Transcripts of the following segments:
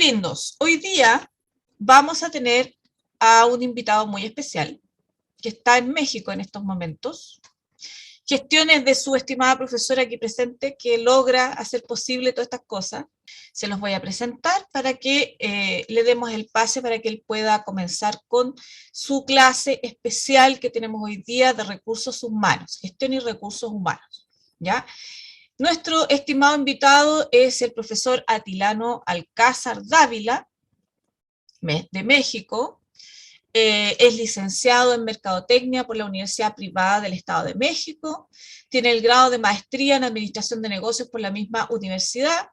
lindos, hoy día vamos a tener a un invitado muy especial que está en México en estos momentos. Gestiones de su estimada profesora aquí presente que logra hacer posible todas estas cosas. Se los voy a presentar para que le demos el pase para que él pueda comenzar con su clase especial que tenemos hoy día de recursos humanos, gestión y recursos humanos, ¿ya? Nuestro estimado invitado es el profesor Atilano Alcázar Dávila, de México. Es licenciado en Mercadotecnia por la Universidad Privada del Estado de México. Tiene el grado de maestría en Administración de Negocios por la misma universidad.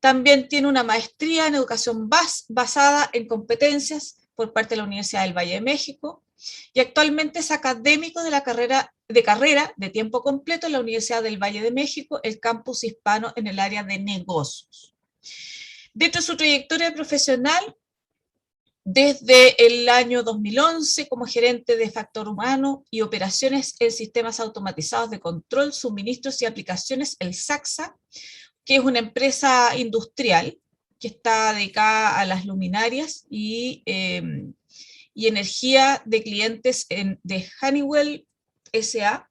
También tiene una maestría en Educación basada en competencias por parte de la Universidad del Valle de México. Y actualmente es académico de la carrera de tiempo completo en la Universidad del Valle de México, el campus hispano en el área de negocios. Dentro de su trayectoria profesional, desde el año 2011 como gerente de factor humano y operaciones en sistemas automatizados de control, suministros y aplicaciones, el SACSA, que es una empresa industrial que está dedicada a las luminarias y energía de clientes de Honeywell S.A.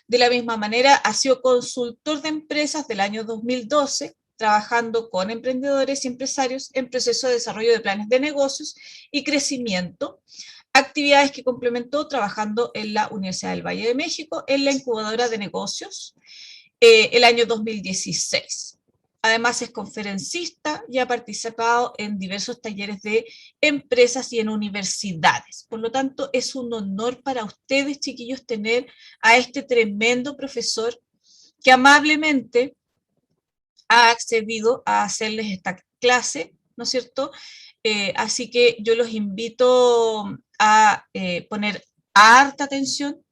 De la misma manera, ha sido consultor de empresas del año 2012, trabajando con emprendedores y empresarios en proceso de desarrollo de planes de negocios y crecimiento, actividades que complementó trabajando en la Universidad del Valle de México, en la incubadora de negocios, el año 2016. Además es conferencista y ha participado en diversos talleres de empresas y en universidades. Por lo tanto, es un honor para ustedes, chiquillos, tener a este tremendo profesor que amablemente ha accedido a hacerles esta clase, ¿no es cierto? Así que yo los invito a poner harta atención,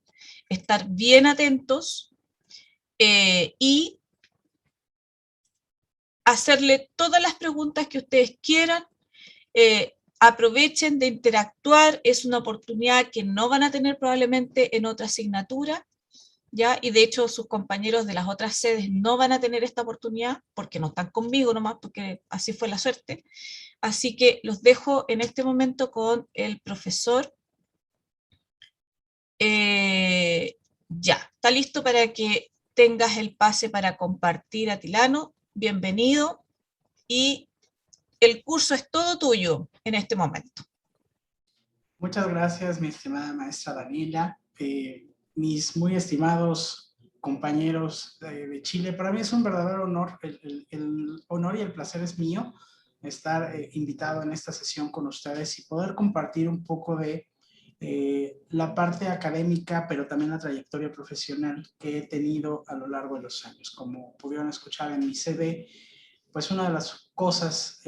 estar bien atentos y hacerle todas las preguntas que ustedes quieran. Aprovechen de interactuar, es una oportunidad que no van a tener probablemente en otra asignatura, ¿ya? Y de hecho sus compañeros de las otras sedes no van a tener esta oportunidad porque no están conmigo nomás, porque así fue la suerte. Así que los dejo en este momento con el profesor. Ya, está listo para que tengas el pase para compartir, Atilano. Bienvenido y el curso es todo tuyo en este momento. Muchas gracias, mi estimada maestra Daniela. Mis muy estimados compañeros de Chile, para mí es un verdadero honor, el honor y el placer es mío estar invitado en esta sesión con ustedes y poder compartir un poco de la parte académica, pero también la trayectoria profesional que he tenido a lo largo de los años. Como pudieron escuchar en mi CV, pues una de las cosas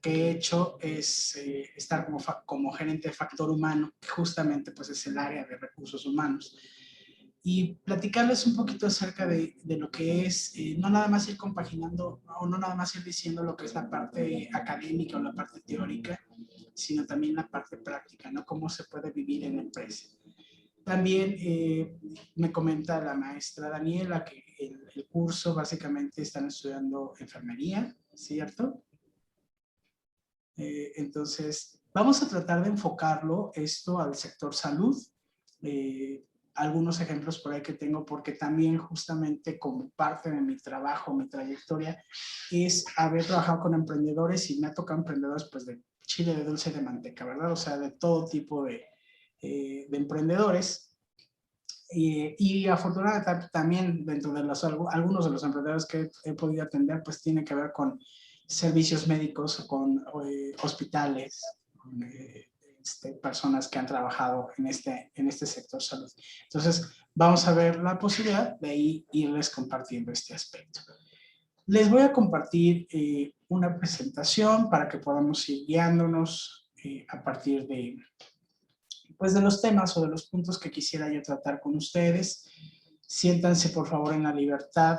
que he hecho es estar como gerente de factor humano, que justamente pues es el área de recursos humanos. Y platicarles un poquito acerca de lo que es, no nada más ir compaginando o no nada más ir diciendo lo que es la parte académica o la parte teórica, sino también la parte práctica, ¿no? Cómo se puede vivir en la empresa. También me comenta la maestra Daniela que el curso básicamente están estudiando enfermería, ¿cierto? Entonces, vamos a tratar de enfocarlo esto al sector salud. Algunos ejemplos por ahí que tengo, porque también justamente como parte de mi trabajo, mi trayectoria, es haber trabajado con emprendedores y me ha tocado emprendedores pues de chile, de dulce, de manteca, ¿verdad? O sea, de todo tipo de emprendedores. Y afortunadamente también dentro de algunos de los emprendedores que he podido atender, pues tiene que ver con servicios médicos, con hospitales, con personas que han trabajado en este sector salud. Entonces, vamos a ver la posibilidad de irles compartiendo este aspecto. Les voy a compartir una presentación para que podamos ir guiándonos a partir de los temas o de los puntos que quisiera yo tratar con ustedes. Siéntanse por favor en la libertad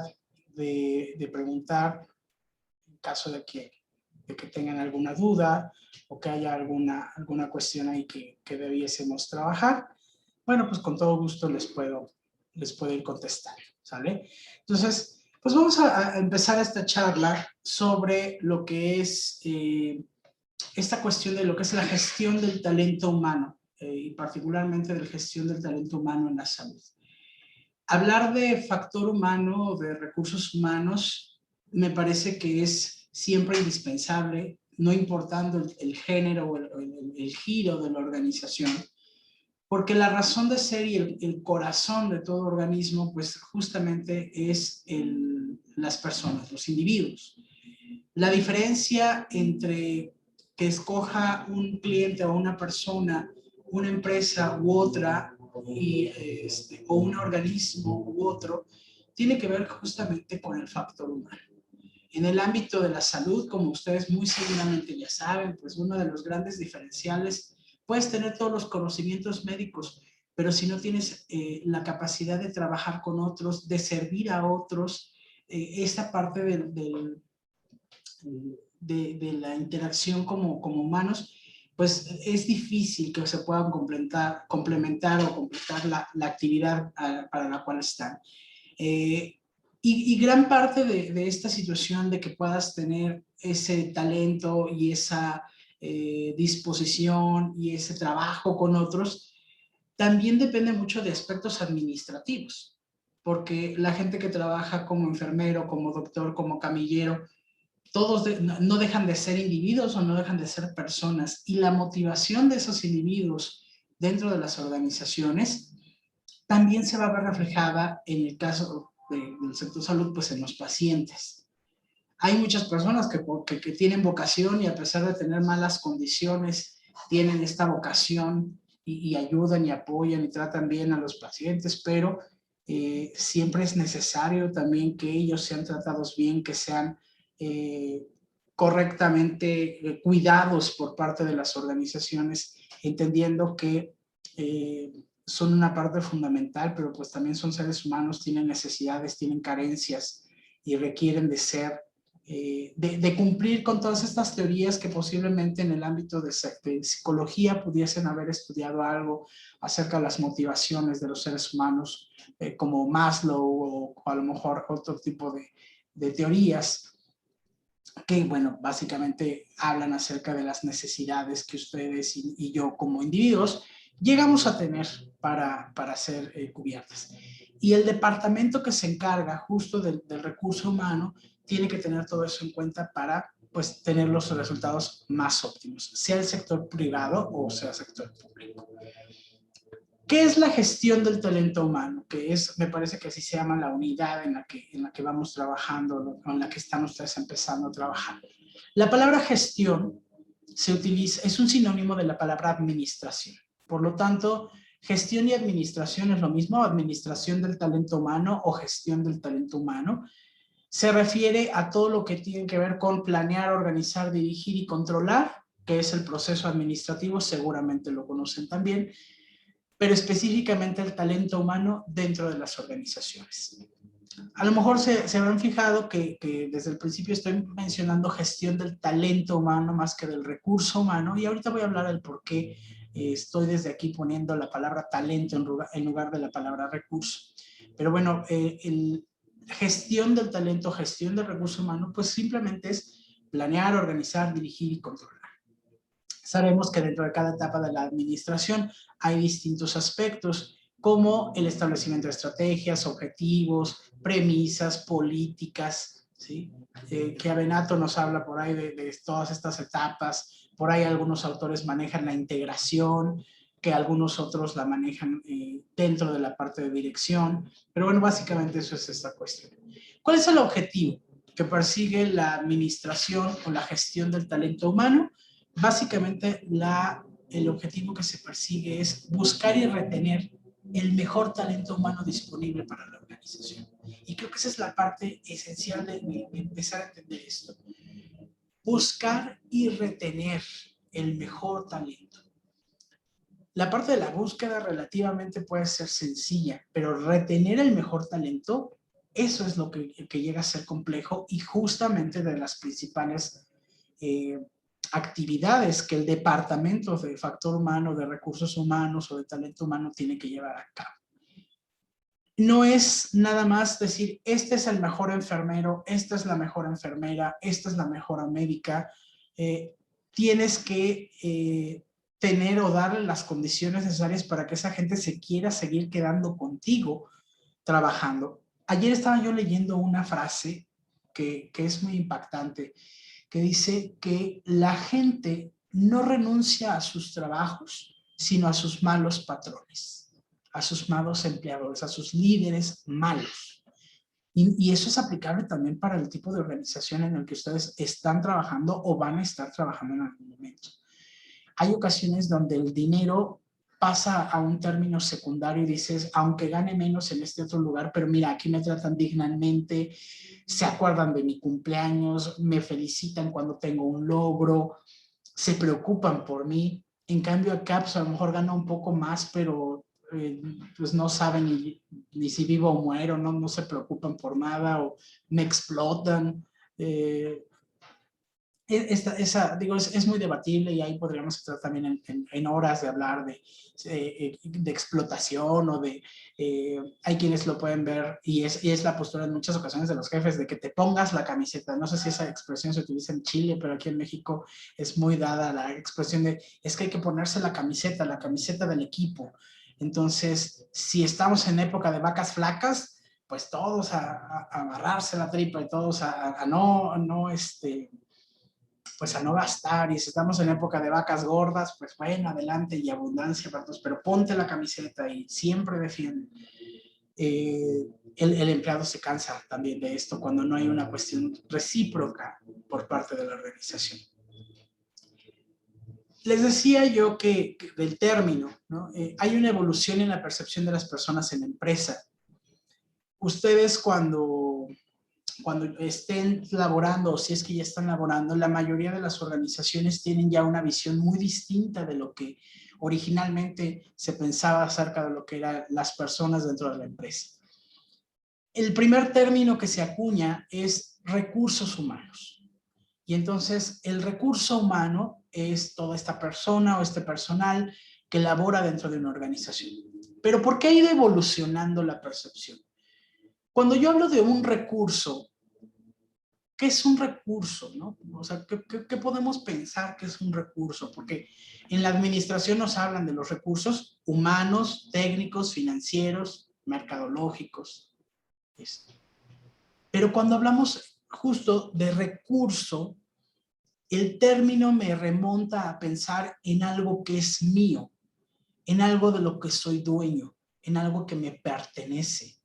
de preguntar en caso de que tengan alguna duda o que haya alguna cuestión ahí que debiésemos trabajar. Bueno, pues con todo gusto les puedo ir contestando, ¿sale? Entonces, pues vamos a empezar esta charla sobre lo que es esta cuestión de lo que es la gestión del talento humano y particularmente de la gestión del talento humano en la salud. Hablar de factor humano, de recursos humanos, me parece que es siempre indispensable, no importando el género o el giro de la organización, porque la razón de ser y el corazón de todo organismo, pues justamente es las personas, los individuos. La diferencia entre que escoja un cliente o una persona, una empresa u otra, o un organismo u otro, tiene que ver justamente con el factor humano. En el ámbito de la salud, como ustedes muy seguramente ya saben, pues uno de los grandes diferenciales, puedes tener todos los conocimientos médicos, pero si no tienes la capacidad de trabajar con otros, de servir a otros, esta parte de la interacción como humanos, pues es difícil que se puedan complementar o completar la actividad para la cual están. Y gran parte de esta situación de que puedas tener ese talento y esa disposición y ese trabajo con otros, también depende mucho de aspectos administrativos, porque la gente que trabaja como enfermero, como doctor, como camillero, todos no dejan de ser individuos o no dejan de ser personas, y la motivación de esos individuos dentro de las organizaciones también se va a ver reflejada en el caso del sector salud, pues en los pacientes. Hay muchas personas que tienen vocación y a pesar de tener malas condiciones, tienen esta vocación y ayudan y apoyan y tratan bien a los pacientes, pero siempre es necesario también que ellos sean tratados bien, que sean correctamente cuidados por parte de las organizaciones, entendiendo que son una parte fundamental, pero pues también son seres humanos, tienen necesidades, tienen carencias y requieren de ser, de cumplir con todas estas teorías que posiblemente en el ámbito de psicología pudiesen haber estudiado algo acerca de las motivaciones de los seres humanos, como Maslow o a lo mejor otro tipo de teorías que, bueno, básicamente hablan acerca de las necesidades que ustedes y yo como individuos llegamos a tener para ser cubiertas. Y el departamento que se encarga justo del recurso humano tiene que tener todo eso en cuenta para, pues, tener los resultados más óptimos, sea el sector privado o sea el sector público. ¿Qué es la gestión del talento humano? Que es, me parece que así se llama la unidad en la que vamos trabajando, en la que están ustedes empezando a trabajar. La palabra gestión se utiliza, es un sinónimo de la palabra administración. Por lo tanto, gestión y administración es lo mismo, administración del talento humano o gestión del talento humano. Se refiere a todo lo que tiene que ver con planear, organizar, dirigir y controlar, que es el proceso administrativo, seguramente lo conocen también, pero específicamente el talento humano dentro de las organizaciones. A lo mejor se habrán fijado que desde el principio estoy mencionando gestión del talento humano más que del recurso humano, y ahorita voy a hablar del por qué estoy desde aquí poniendo la palabra talento en lugar de la palabra recurso. Pero bueno, gestión del talento, gestión del recurso humano, pues simplemente es planear, organizar, dirigir y controlar. Sabemos que dentro de cada etapa de la administración hay distintos aspectos, como el establecimiento de estrategias, objetivos, premisas, políticas, ¿sí? Que Abenato nos habla por ahí de todas estas etapas. Por ahí algunos autores manejan la integración, que algunos otros la manejan dentro de la parte de dirección. Pero bueno, básicamente eso es esta cuestión. ¿Cuál es el objetivo que persigue la administración o la gestión del talento humano? Básicamente, el objetivo que se persigue es buscar y retener el mejor talento humano disponible para la organización. Y creo que esa es la parte esencial de empezar a entender esto. Buscar y retener el mejor talento. La parte de la búsqueda relativamente puede ser sencilla, pero retener el mejor talento, eso es lo que llega a ser complejo y justamente de las principales actividades que el departamento de factor humano, de recursos humanos o de talento humano tiene que llevar a cabo. no es nada más decir, este es el mejor enfermero, esta es la mejor enfermera, esta es la mejor médica. Tienes que tener o darle las condiciones necesarias para que esa gente se quiera seguir quedando contigo trabajando. Ayer estaba yo leyendo una frase que es muy impactante, que dice que la gente no renuncia a sus trabajos, sino a sus malos patrones, a sus malos empleadores, a sus líderes malos. Y eso es aplicable también para el tipo de organización en el que ustedes están trabajando o van a estar trabajando en algún momento. Hay ocasiones donde el dinero pasa a un término secundario y dices, aunque gane menos en este otro lugar, pero mira, aquí me tratan dignamente, se acuerdan de mi cumpleaños, me felicitan cuando tengo un logro, se preocupan por mí. En cambio acá pues a lo mejor gano un poco más, pero pues no saben ni si vivo o muero, no se preocupan por nada o me explotan. Digo, es muy debatible y ahí podríamos entrar también en horas de hablar de explotación o de... hay quienes lo pueden ver y es la postura en muchas ocasiones de los jefes de que te pongas la camiseta. No sé si esa expresión se utiliza en Chile, pero aquí en México es muy dada la expresión de es que hay que ponerse la camiseta del equipo. Entonces, si estamos en época de vacas flacas, pues todos a agarrarse la tripa y todos a no pues a no gastar, y si estamos en época de vacas gordas, pues bueno, adelante y abundancia para todos, pero ponte la camiseta y siempre defiende. El empleado se cansa también de esto cuando no hay una cuestión recíproca por parte de la organización. Les decía yo que del término, ¿no? Hay una evolución en la percepción de las personas en la empresa. Ustedes cuando estén laborando o si es que ya están laborando, la mayoría de las organizaciones tienen ya una visión muy distinta de lo que originalmente se pensaba acerca de lo que eran las personas dentro de la empresa. El primer término que se acuña es recursos humanos. Y entonces el recurso humano es toda esta persona o este personal que labora dentro de una organización. Pero ¿por qué ha ido evolucionando la percepción? Cuando yo hablo de un recurso, ¿qué es un recurso? ¿No? O sea, ¿qué podemos pensar que es un recurso? Porque en la administración nos hablan de los recursos humanos, técnicos, financieros, mercadológicos. Pero cuando hablamos justo de recurso, el término me remonta a pensar en algo que es mío, en algo de lo que soy dueño, en algo que me pertenece.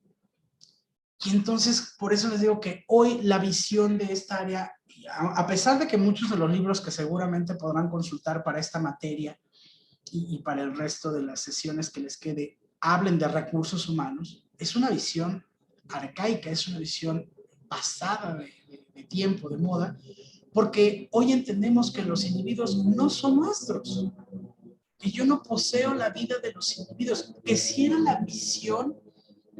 Y entonces, por eso les digo que hoy la visión de esta área, a pesar de que muchos de los libros que seguramente podrán consultar para esta materia y para el resto de las sesiones que les quede, hablen de recursos humanos, es una visión arcaica, es una visión pasada de tiempo, de moda, porque hoy entendemos que los individuos no son nuestros, que yo no poseo la vida de los individuos, que si era la visión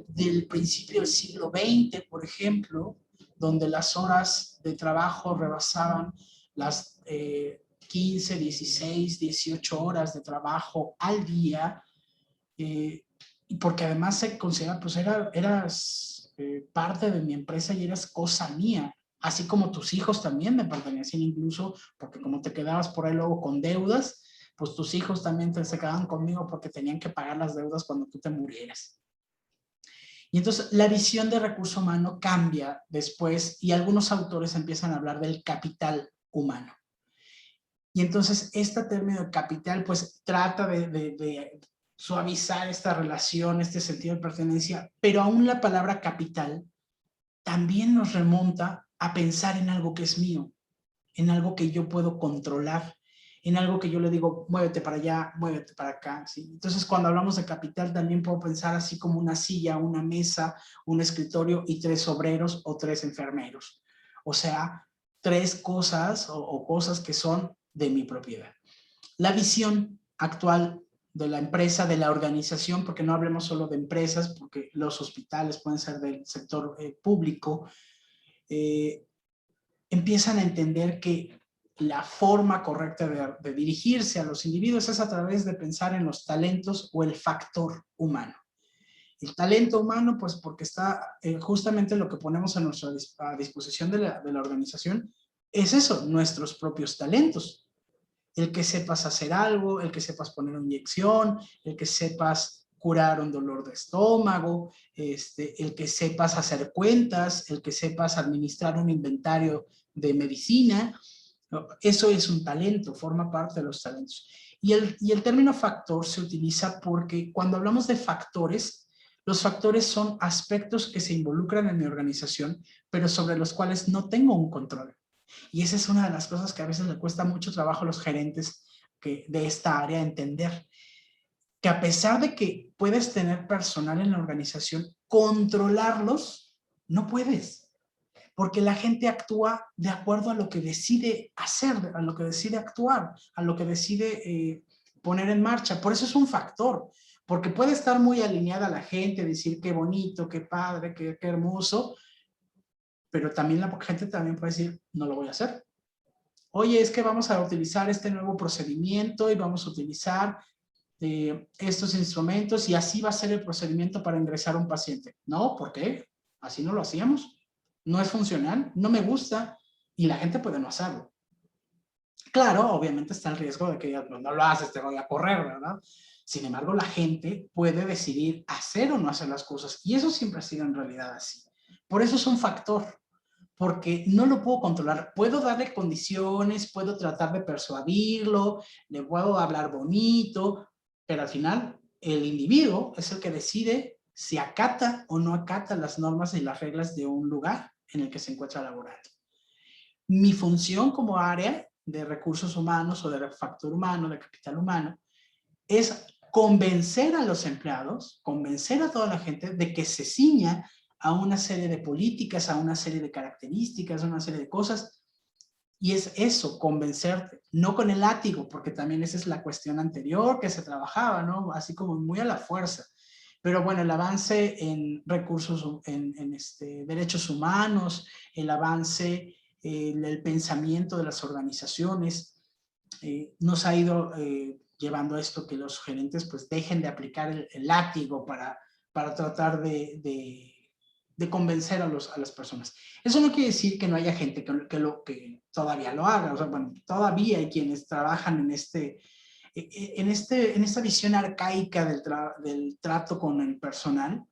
del principio del siglo XX, por ejemplo, donde las horas de trabajo rebasaban las 15, 16, 18 horas de trabajo al día, y porque además se considera, pues eras parte de mi empresa y eras cosa mía, así como tus hijos también me pertenecían incluso, porque como te quedabas por ahí luego con deudas, pues tus hijos también se quedaban conmigo porque tenían que pagar las deudas cuando tú te murieras. Y entonces la visión de recurso humano cambia después y algunos autores empiezan a hablar del capital humano. Y entonces este término de capital pues trata de suavizar esta relación, este sentido de pertenencia, pero aún la palabra capital también nos remonta a pensar en algo que es mío, en algo que yo puedo controlar, en algo que yo le digo, muévete para allá, muévete para acá. ¿Sí? Entonces, cuando hablamos de capital, también puedo pensar así como una silla, una mesa, un escritorio y 3 obreros o 3 enfermeros. O sea, 3 cosas o cosas que son de mi propiedad. La visión actual de la empresa, de la organización, porque no hablemos solo de empresas, porque los hospitales pueden ser del sector público, empiezan a entender que la forma correcta de dirigirse a los individuos es a través de pensar en los talentos o el factor humano. El talento humano, pues porque está justamente lo que ponemos a disposición de la organización, es eso, nuestros propios talentos. El que sepas hacer algo, el que sepas poner una inyección, el que sepas curar un dolor de estómago, el que sepas hacer cuentas, el que sepas administrar un inventario de medicina. Eso es un talento, forma parte de los talentos. Y el término factor se utiliza porque cuando hablamos de factores, los factores son aspectos que se involucran en mi organización, pero sobre los cuales no tengo un control. Y esa es una de las cosas que a veces le cuesta mucho trabajo a los gerentes de esta área entender. Que a pesar de que puedes tener personal en la organización, controlarlos no puedes. Porque la gente actúa de acuerdo a lo que decide hacer, a lo que decide actuar, a lo que decide poner en marcha. Por eso es un factor. Porque puede estar muy alineada la gente, decir qué bonito, qué padre, qué hermoso, pero también la gente también puede decir, no lo voy a hacer. Oye, es que vamos a utilizar este nuevo procedimiento y vamos a utilizar estos instrumentos y así va a ser el procedimiento para ingresar a un paciente. No, ¿por qué? Así no lo hacíamos. No es funcional, no me gusta y la gente puede no hacerlo. Claro, obviamente está el riesgo de que no lo haces, te voy a correr, ¿verdad? Sin embargo, la gente puede decidir hacer o no hacer las cosas y eso siempre ha sido en realidad así. Por eso es un factor, porque no lo puedo controlar. Puedo darle condiciones, puedo tratar de persuadirlo, le puedo hablar bonito, pero al final el individuo es el que decide si acata o no acata las normas y las reglas de un lugar en el que se encuentra laborando. Mi función como área de recursos humanos o de factor humano, de capital humano, es convencer a los empleados, convencer a toda la gente de que se ciña a una serie de políticas, a una serie de características, a una serie de cosas. Y es eso, convencerte, no con el látigo, porque también esa es la cuestión anterior que se trabajaba, ¿no? Así como muy a la fuerza. Pero bueno, el avance en recursos, en derechos humanos, el avance, el pensamiento de las organizaciones, nos ha ido llevando a esto que los gerentes pues dejen de aplicar el látigo para tratar de convencer a las personas. Eso no quiere decir que no haya gente que todavía lo haga. O sea, bueno, todavía hay quienes trabajan en esta visión arcaica del trato con el personal,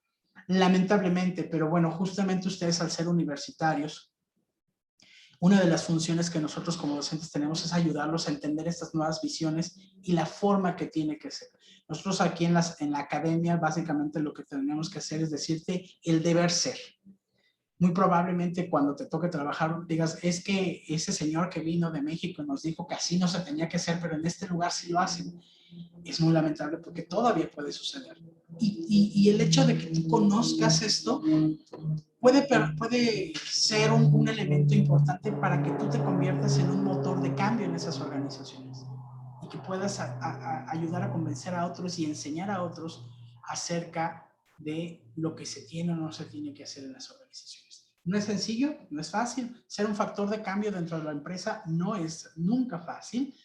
lamentablemente, pero bueno, justamente ustedes al ser universitarios, una de las funciones que nosotros como docentes tenemos es ayudarlos a entender estas nuevas visiones y la forma que tiene que ser. Nosotros aquí en la academia básicamente lo que tenemos que hacer es decirte el deber ser. Muy probablemente cuando te toque trabajar digas, es que ese señor que vino de México nos dijo que así no se tenía que hacer, pero en este lugar sí lo hacen. Es muy lamentable porque todavía puede suceder. Y el hecho de que tú conozcas esto puede ser un elemento importante para que tú te conviertas en un motor de cambio en esas organizaciones y que puedas ayudar a convencer a otros y enseñar a otros acerca de lo que se tiene o no se tiene que hacer en las organizaciones. No es sencillo, no es fácil. Ser un factor de cambio dentro de la empresa no es nunca fácil,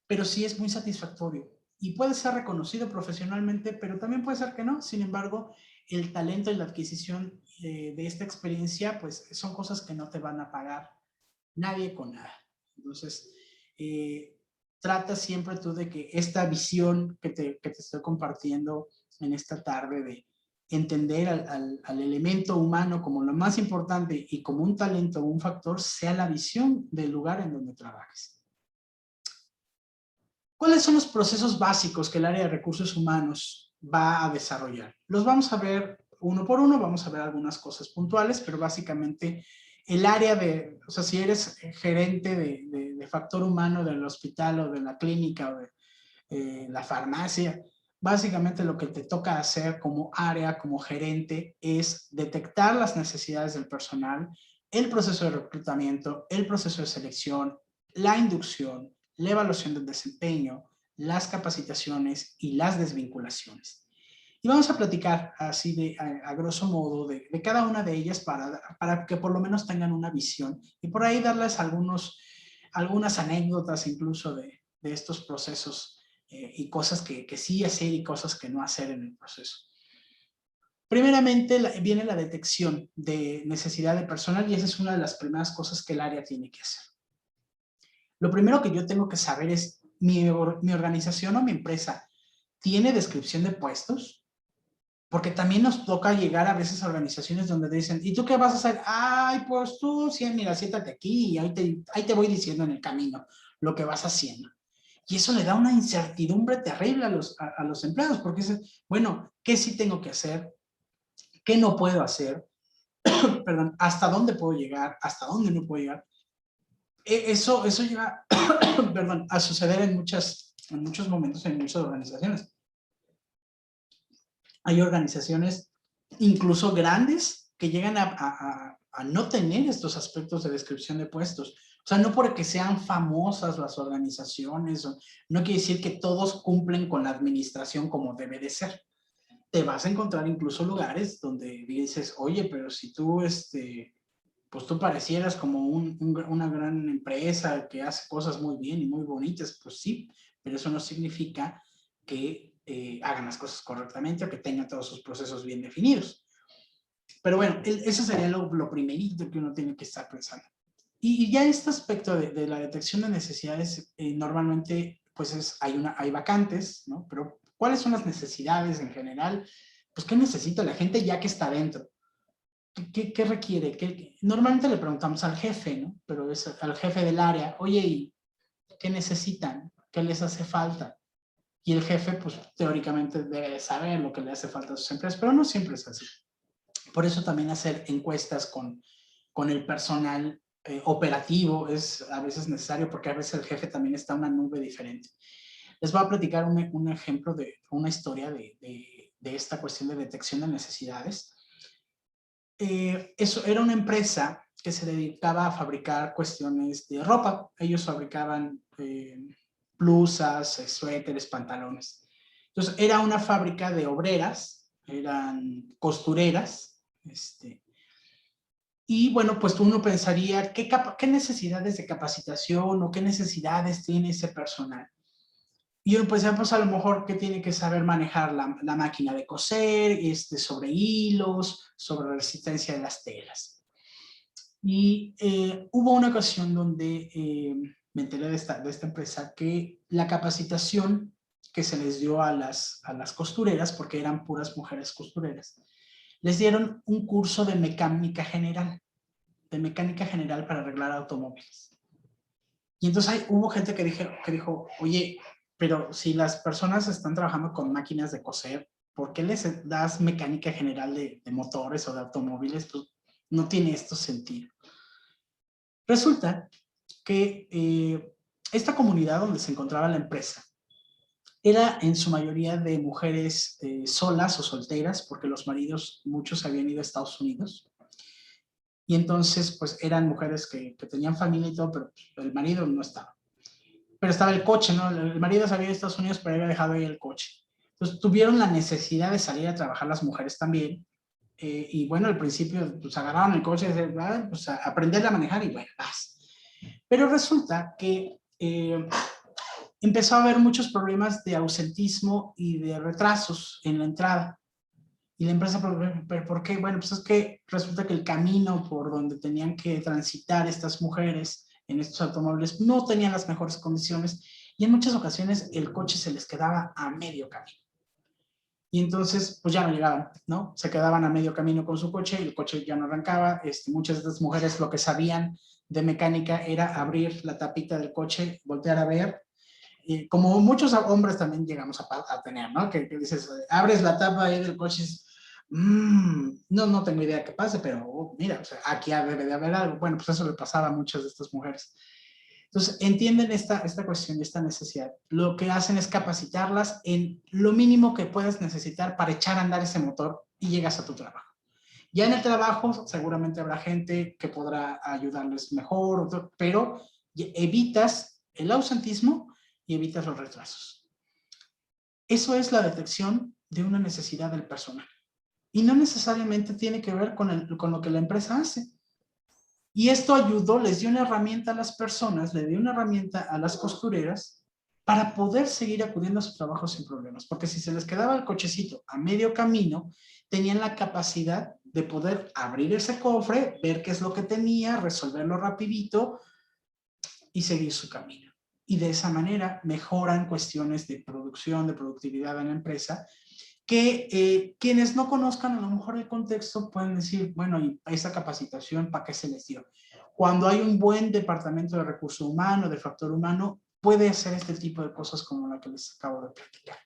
pero sí es muy satisfactorio. Y puede ser reconocido profesionalmente, pero también puede ser que no. Sin embargo, el talento y la adquisición de esta experiencia, pues son cosas que no te van a pagar nadie con nada. Entonces, trata siempre tú de que esta visión que te estoy compartiendo en esta tarde de entender al elemento humano como lo más importante y como un talento o un factor, sea la visión del lugar en donde trabajes. ¿Cuáles son los procesos básicos que el área de recursos humanos va a desarrollar? Los vamos a ver uno por uno, vamos a ver algunas cosas puntuales, pero básicamente el área de, o sea, si eres gerente de factor humano del hospital o de la clínica o de la farmacia, básicamente lo que te toca hacer como área, como gerente, es detectar las necesidades del personal, el proceso de reclutamiento, el proceso de selección, la inducción, la evaluación del desempeño, las capacitaciones y las desvinculaciones. Y vamos a platicar así a grosso modo de cada una de ellas para que por lo menos tengan una visión y por ahí darles algunas anécdotas incluso de estos procesos y cosas que sí hacer y cosas que no hacer en el proceso. Primeramente viene la detección de necesidad de personal y esa es una de las primeras cosas que el área tiene que hacer. Lo primero que yo tengo que saber es, ¿mi organización o mi empresa tiene descripción de puestos? Porque también nos toca llegar a veces a organizaciones donde dicen, ¿y tú qué vas a hacer? Ay, pues tú, sí, mira, siéntate aquí y ahí te voy diciendo en el camino lo que vas haciendo. Y eso le da una incertidumbre terrible a los empleados, porque es, bueno, ¿qué sí tengo que hacer? ¿Qué no puedo hacer? Perdón, ¿hasta dónde puedo llegar? ¿Hasta dónde no puedo llegar? Eso llega, perdón, a suceder en muchos momentos en muchas organizaciones. Hay organizaciones incluso grandes que llegan a no tener estos aspectos de descripción de puestos. O sea, no porque sean famosas las organizaciones, no quiere decir que todos cumplen con la administración como debe de ser. Te vas a encontrar incluso lugares donde dices, oye, pero si tú, pues tú parecieras como una gran empresa que hace cosas muy bien y muy bonitas, pues sí, pero eso no significa que hagan las cosas correctamente o que tengan todos sus procesos bien definidos. Pero bueno, eso sería lo primerito que uno tiene que estar pensando. Y ya este aspecto de la detección de necesidades, normalmente pues hay vacantes, ¿no? Pero ¿cuáles son las necesidades en general? Pues ¿qué necesita la gente ya que está dentro? ¿Qué requiere? Normalmente le preguntamos al jefe, ¿no? Pero es al jefe del área, oye, ¿y qué necesitan? ¿Qué les hace falta? Y el jefe, pues teóricamente debe saber lo que le hace falta a sus empresas, pero no siempre es así. Por eso también hacer encuestas con el personal operativo es a veces necesario porque a veces el jefe también está en una nube diferente. Les voy a platicar un ejemplo de una historia de esta cuestión de detección de necesidades. Eso era una empresa que se dedicaba a fabricar cuestiones de ropa. Ellos fabricaban blusas, suéteres, pantalones. Entonces, era una fábrica de obreras, eran costureras, y bueno, pues uno pensaría, ¿qué necesidades de capacitación o qué necesidades tiene ese personal? Y uno pues a lo mejor que tiene que saber manejar la máquina de coser, sobre hilos, sobre resistencia de las telas. Y hubo una ocasión donde me enteré de esta empresa que la capacitación que se les dio a las costureras, porque eran puras mujeres costureras, les dieron un curso de mecánica general para arreglar automóviles. Y entonces hubo gente que dijo, oye, pero si las personas están trabajando con máquinas de coser, ¿por qué les das mecánica general de motores o de automóviles? Pues no tiene esto sentido. Resulta que esta comunidad donde se encontraba la empresa era en su mayoría de mujeres solas o solteras, porque los maridos, muchos habían ido a Estados Unidos. Y entonces, pues eran mujeres que tenían familia y todo, pero el marido no estaba. Pero estaba el coche, ¿no? El marido se había ido a Estados Unidos, pero había dejado ahí el coche. Entonces tuvieron la necesidad de salir a trabajar las mujeres también. Y bueno, al principio, pues agarraron el coche y decían, pues a aprender a manejar y bueno, vas. Pero resulta que empezó a haber muchos problemas de ausentismo y de retrasos en la entrada. Y la empresa, ¿pero por qué? Bueno, pues es que resulta que el camino por donde tenían que transitar estas mujeres en estos automóviles no tenían las mejores condiciones y en muchas ocasiones el coche se les quedaba a medio camino. Y entonces, pues ya no llegaban, ¿no? Se quedaban a medio camino con su coche, el coche ya no arrancaba. Muchas de estas mujeres lo que sabían de mecánica era abrir la tapita del coche, voltear a ver. Y como muchos hombres también llegamos a tener, ¿no? Que dices, abres la tapa ahí del coche y dices, no tengo idea qué pase, pero mira, o sea, aquí debe de haber algo. Bueno, pues eso le pasaba a muchas de estas mujeres. Entonces, entienden esta cuestión y esta necesidad. Lo que hacen es capacitarlas en lo mínimo que puedas necesitar para echar a andar ese motor y llegas a tu trabajo. Ya en el trabajo seguramente habrá gente que podrá ayudarles mejor, pero evitas el ausentismo y evitas los retrasos. Eso es la detección de una necesidad del personal. Y no necesariamente tiene que ver con lo que la empresa hace. Y esto ayudó, les dio una herramienta a las personas, le dio una herramienta a las costureras para poder seguir acudiendo a su trabajo sin problemas, porque si se les quedaba el cochecito a medio camino, tenían la capacidad de poder abrir ese cofre, ver qué es lo que tenía, resolverlo rapidito y seguir su camino. Y de esa manera mejoran cuestiones de producción, de productividad en la empresa, que quienes no conozcan a lo mejor el contexto pueden decir, bueno, ¿y esa capacitación para qué se les dio? Cuando hay un buen departamento de recurso humano, de factor humano, puede hacer este tipo de cosas como la que les acabo de platicar.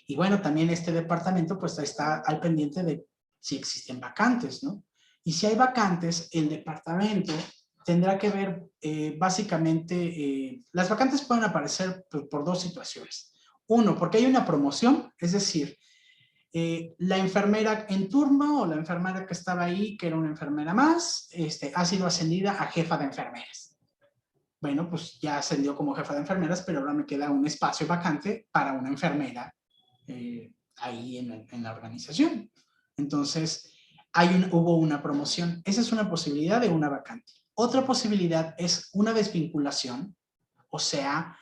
Y bueno, también este departamento pues está al pendiente de si existen vacantes, ¿no? Y si hay vacantes, el departamento tendrá que ver básicamente, las vacantes pueden aparecer por dos situaciones. Uno, porque hay una promoción, es decir, la enfermera en turno o la enfermera que estaba ahí, que era una enfermera más, ha sido ascendida a jefa de enfermeras. Bueno, pues ya ascendió como jefa de enfermeras, pero ahora me queda un espacio vacante para una enfermera ahí en la organización. Entonces, hubo una promoción. Esa es una posibilidad de una vacante. Otra posibilidad es una desvinculación, o sea,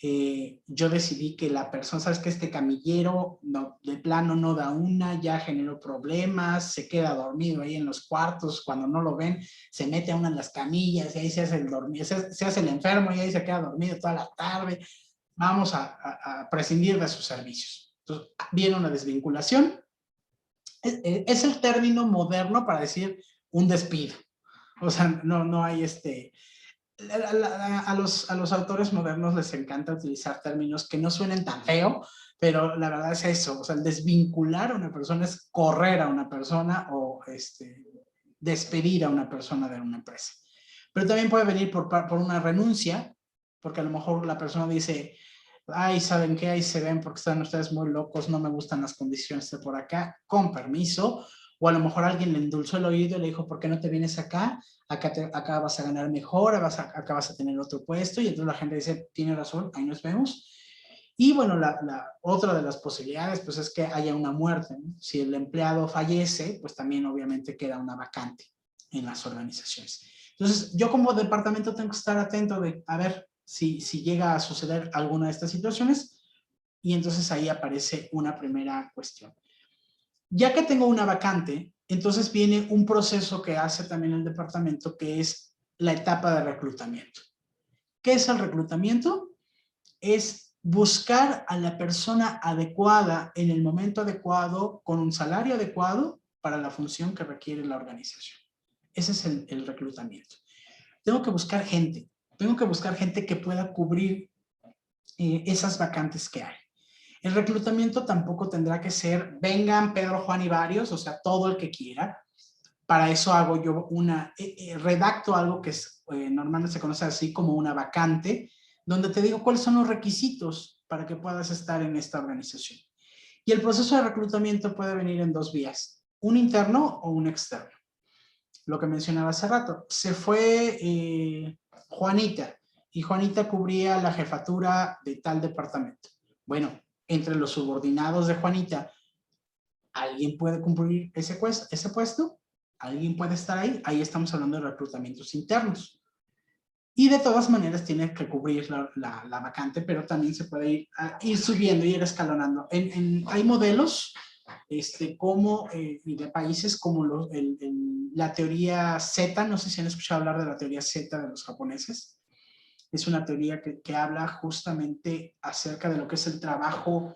yo decidí que la persona, sabes que este camillero no, de plano no da una, ya generó problemas, se queda dormido ahí en los cuartos, cuando no lo ven, se mete a una de las camillas y ahí se hace el dormido, se hace el enfermo y ahí se queda dormido toda la tarde. Vamos a prescindir de sus servicios. Entonces, viene una desvinculación. Es el término moderno para decir un despido. O sea, no hay a los autores modernos les encanta utilizar términos que no suenen tan feo, pero la verdad es eso, o sea, el desvincular a una persona es correr a una persona o despedir a una persona de una empresa. Pero también puede venir por una renuncia, porque a lo mejor la persona dice, ay, ¿saben qué? Ahí se ven porque están ustedes muy locos, no me gustan las condiciones de por acá, con permiso. O a lo mejor alguien le endulzó el oído y le dijo, ¿por qué no te vienes acá? Acá vas a ganar mejor, acá vas a tener otro puesto. Y entonces la gente dice, tiene razón, ahí nos vemos. Y bueno, la otra de las posibilidades pues es que haya una muerte, ¿no? Si el empleado fallece, pues también obviamente queda una vacante en las organizaciones. Entonces, yo como departamento tengo que estar atento de, a ver, si llega a suceder alguna de estas situaciones, y entonces ahí aparece una primera cuestión. Ya que tengo una vacante, entonces viene un proceso que hace también el departamento, que es la etapa de reclutamiento. ¿Qué es el reclutamiento? Es buscar a la persona adecuada en el momento adecuado, con un salario adecuado para la función que requiere la organización. Ese es el reclutamiento. Tengo que buscar gente que pueda cubrir esas vacantes que hay. El reclutamiento tampoco tendrá que ser, vengan Pedro, Juan y varios, o sea, todo el que quiera. Para eso hago yo redacto algo que normalmente se conoce así como una vacante, donde te digo cuáles son los requisitos para que puedas estar en esta organización. Y el proceso de reclutamiento puede venir en dos vías, un interno o un externo. Lo que mencionaba hace rato, se fue Juanita, y Juanita cubría la jefatura de tal departamento. Bueno, entre los subordinados de Juanita, ¿alguien puede cumplir ese puesto? ¿Alguien puede estar ahí? Ahí estamos hablando de reclutamientos internos. Y de todas maneras tiene que cubrir la vacante, pero también se puede ir subiendo y ir escalonando. Hay modelos y de países como la teoría Z, no sé si han escuchado hablar de la teoría Z de los japoneses. Es una teoría que habla justamente acerca de lo que es el trabajo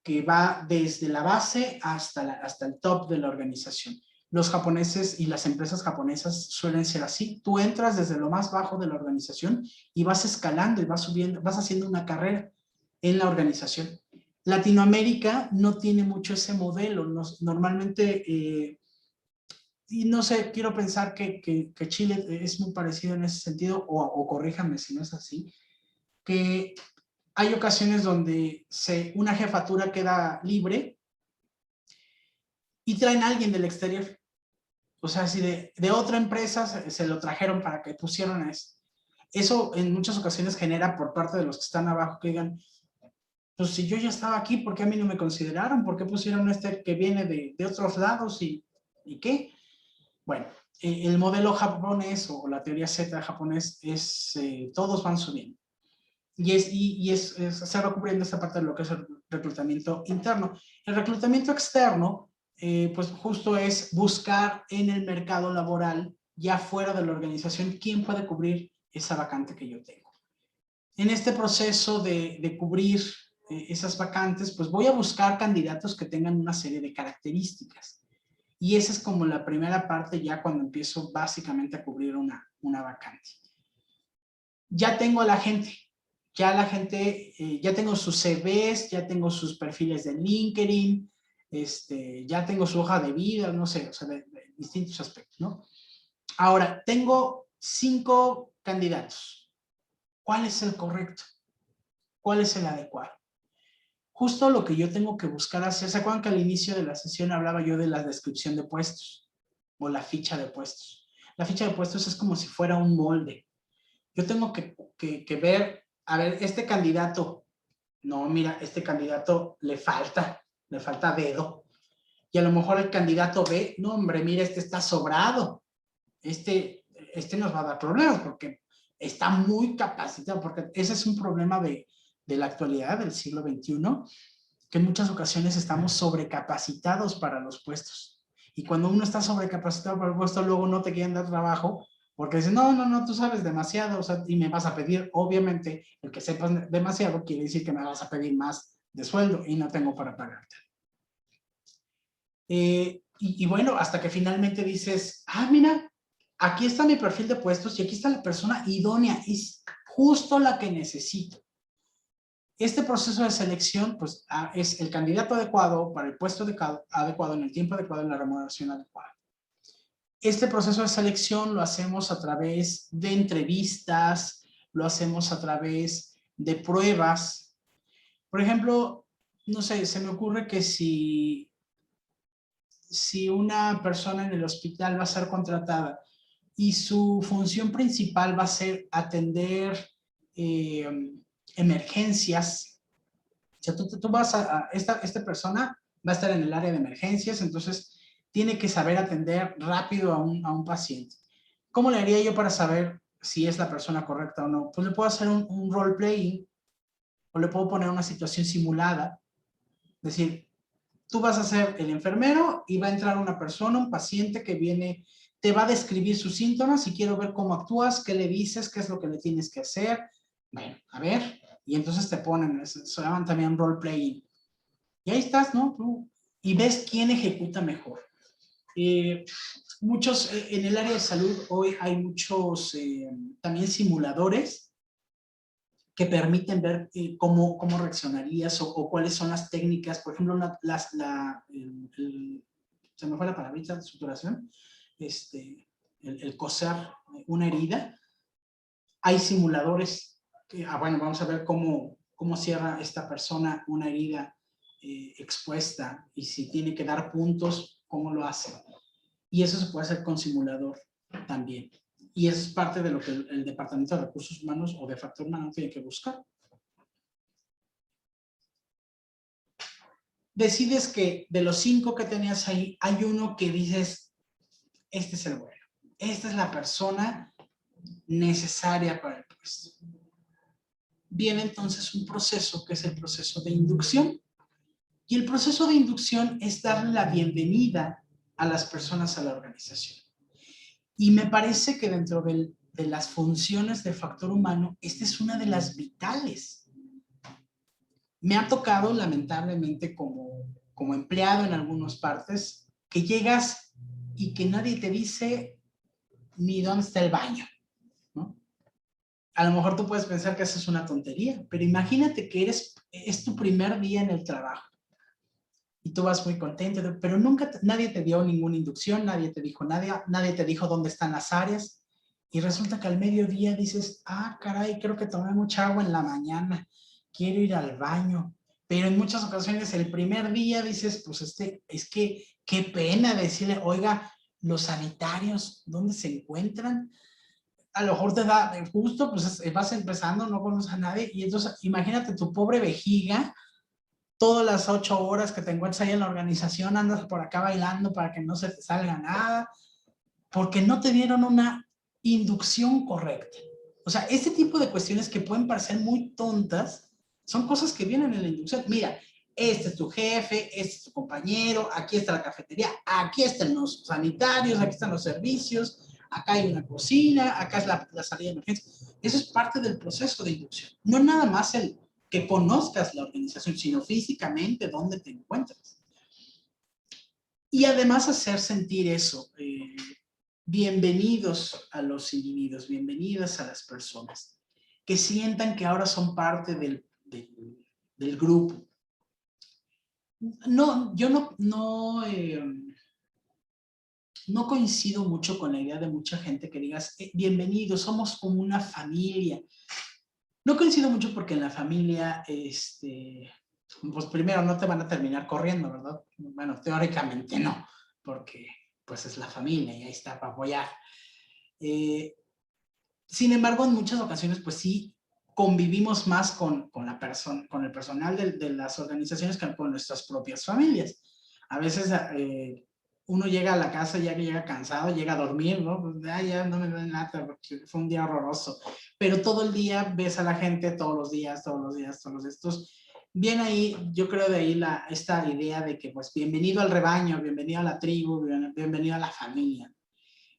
que va desde la base hasta el top de la organización. Los japoneses y las empresas japonesas suelen ser así. Tú entras desde lo más bajo de la organización y vas escalando y vas subiendo, vas haciendo una carrera en la organización. Latinoamérica no tiene mucho ese modelo. Normalmente, y no sé, quiero pensar que Chile es muy parecido en ese sentido, o corríjame si no es así, que hay ocasiones donde una jefatura queda libre y traen a alguien del exterior. O sea, si de otra empresa se lo trajeron para que pusieran eso. Eso en muchas ocasiones genera por parte de los que están abajo que digan, pues si yo ya estaba aquí, ¿por qué a mí no me consideraron? ¿Por qué pusieron que viene de otros lados y qué? Bueno, el modelo japonés o la teoría Z japonés es todos van subiendo. Se va cubriendo esta parte de lo que es el reclutamiento interno. El reclutamiento externo, pues justo es buscar en el mercado laboral, ya fuera de la organización, quién puede cubrir esa vacante que yo tengo. En este proceso de cubrir esas vacantes, pues voy a buscar candidatos que tengan una serie de características. Y esa es como la primera parte ya cuando empiezo básicamente a cubrir una vacante. Ya tengo a la gente. Ya tengo sus CVs, ya tengo sus perfiles de LinkedIn, ya tengo su hoja de vida, no sé, o sea, de distintos aspectos, ¿no? Ahora, tengo 5 candidatos. ¿Cuál es el correcto? ¿Cuál es el adecuado? Justo lo que yo tengo que buscar hacer. ¿Se acuerdan que al inicio de la sesión hablaba yo de la descripción de puestos? O la ficha de puestos. La ficha de puestos es como si fuera un molde. Yo tengo que ver, a ver, este candidato, no, mira, este candidato le falta dedo. Y a lo mejor el candidato B, no, hombre, mira, este está sobrado. Este nos va a dar problemas porque está muy capacitado, porque ese es un problema de la actualidad, del siglo XXI, que en muchas ocasiones estamos sobrecapacitados para los puestos. Y cuando uno está sobrecapacitado para el puesto, luego no te quieren dar trabajo porque dicen, no, tú sabes demasiado, o sea, y me vas a pedir, obviamente, el que sepas demasiado quiere decir que me vas a pedir más de sueldo y no tengo para pagarte. Y bueno, hasta que finalmente dices, mira, aquí está mi perfil de puestos y aquí está la persona idónea, es justo la que necesito. Este proceso de selección, pues, es el candidato adecuado para el puesto adecuado, en el tiempo adecuado, en la remuneración adecuada. Este proceso de selección lo hacemos a través de entrevistas, lo hacemos a través de pruebas. Por ejemplo, no sé, se me ocurre que si una persona en el hospital va a ser contratada y su función principal va a ser atender emergencias, o sea, tú vas esta persona va a estar en el área de emergencias, entonces tiene que saber atender rápido a un paciente. ¿Cómo le haría yo para saber si es la persona correcta o no? Pues le puedo hacer un role-playing o le puedo poner una situación simulada. Es decir, tú vas a ser el enfermero y va a entrar una persona, un paciente que viene, te va a describir sus síntomas y quiero ver cómo actúas, qué le dices, qué es lo que le tienes que hacer. Bueno, a ver, y entonces te ponen, se llaman también role-playing. Y ahí estás, ¿no? Tú, y ves quién ejecuta mejor. Muchos, en el área de salud hoy hay muchos también simuladores que permiten ver cómo reaccionarías o cuáles son las técnicas. Por ejemplo, se me fue la palabrita de suturación, el coser una herida. Hay simuladores que, bueno, vamos a ver cómo cierra esta persona una herida expuesta y si tiene que dar puntos, cómo lo hace. Y eso se puede hacer con simulador también. Y eso es parte de lo que el Departamento de Recursos Humanos o de Factor Humano tiene que buscar. Decides que de los 5 que tenías ahí, hay uno que dices, este es el bueno. Esta es la persona necesaria para el puesto. Viene entonces un proceso que es el proceso de inducción. Y el proceso de inducción es darle la bienvenida a las personas a la organización. Y me parece que dentro de las funciones de Factor Humano, esta es una de las vitales. Me ha tocado, lamentablemente, como empleado en algunas partes, que llegas y que nadie te dice ni dónde está el baño, ¿no? A lo mejor tú puedes pensar que eso es una tontería, pero imagínate que es tu primer día en el trabajo y tú vas muy contento, pero nunca nadie te dio ninguna inducción, nadie te dijo nada, nadie te dijo dónde están las áreas y resulta que al mediodía dices, caray, creo que tomé mucha agua en la mañana, quiero ir al baño, pero en muchas ocasiones el primer día dices, pues es que qué pena decirle, oiga, los sanitarios, ¿dónde se encuentran? A lo mejor te da justo, pues vas empezando, no conoces a nadie y entonces imagínate tu pobre vejiga, todas las 8 horas que te encuentras ahí en la organización, andas por acá bailando para que no se te salga nada, porque no te dieron una inducción correcta. O O sea, este tipo de cuestiones que pueden parecer muy tontas, son cosas que vienen en la inducción. Mira, este es tu jefe, este es tu compañero, aquí está la cafetería, aquí están los sanitarios, aquí están los servicios, acá hay una cocina, acá es la salida de emergencia. Eso es parte del proceso de inducción. No nada más el que conozcas la organización, sino físicamente dónde te encuentras. Y además hacer sentir eso, bienvenidos a los individuos, bienvenidas a las personas, que sientan que ahora son parte del grupo. No, yo no coincido mucho con la idea de mucha gente que digas, bienvenidos, somos como una familia. No coincido mucho porque en la familia, pues primero no te van a terminar corriendo, ¿verdad? Bueno, teóricamente no, porque pues es la familia y ahí está para apoyar. Sin embargo, en muchas ocasiones, pues sí, convivimos más con el personal de las organizaciones que con nuestras propias familias. A veces uno llega a la casa ya que llega cansado, llega a dormir, ¿no? Pues, ya no me ven nada porque fue un día horroroso. Pero todo el día ves a la gente todos los días. Entonces, bien ahí, yo creo de ahí esta idea de que, pues, bienvenido al rebaño, bienvenido a la tribu, bienvenido a la familia.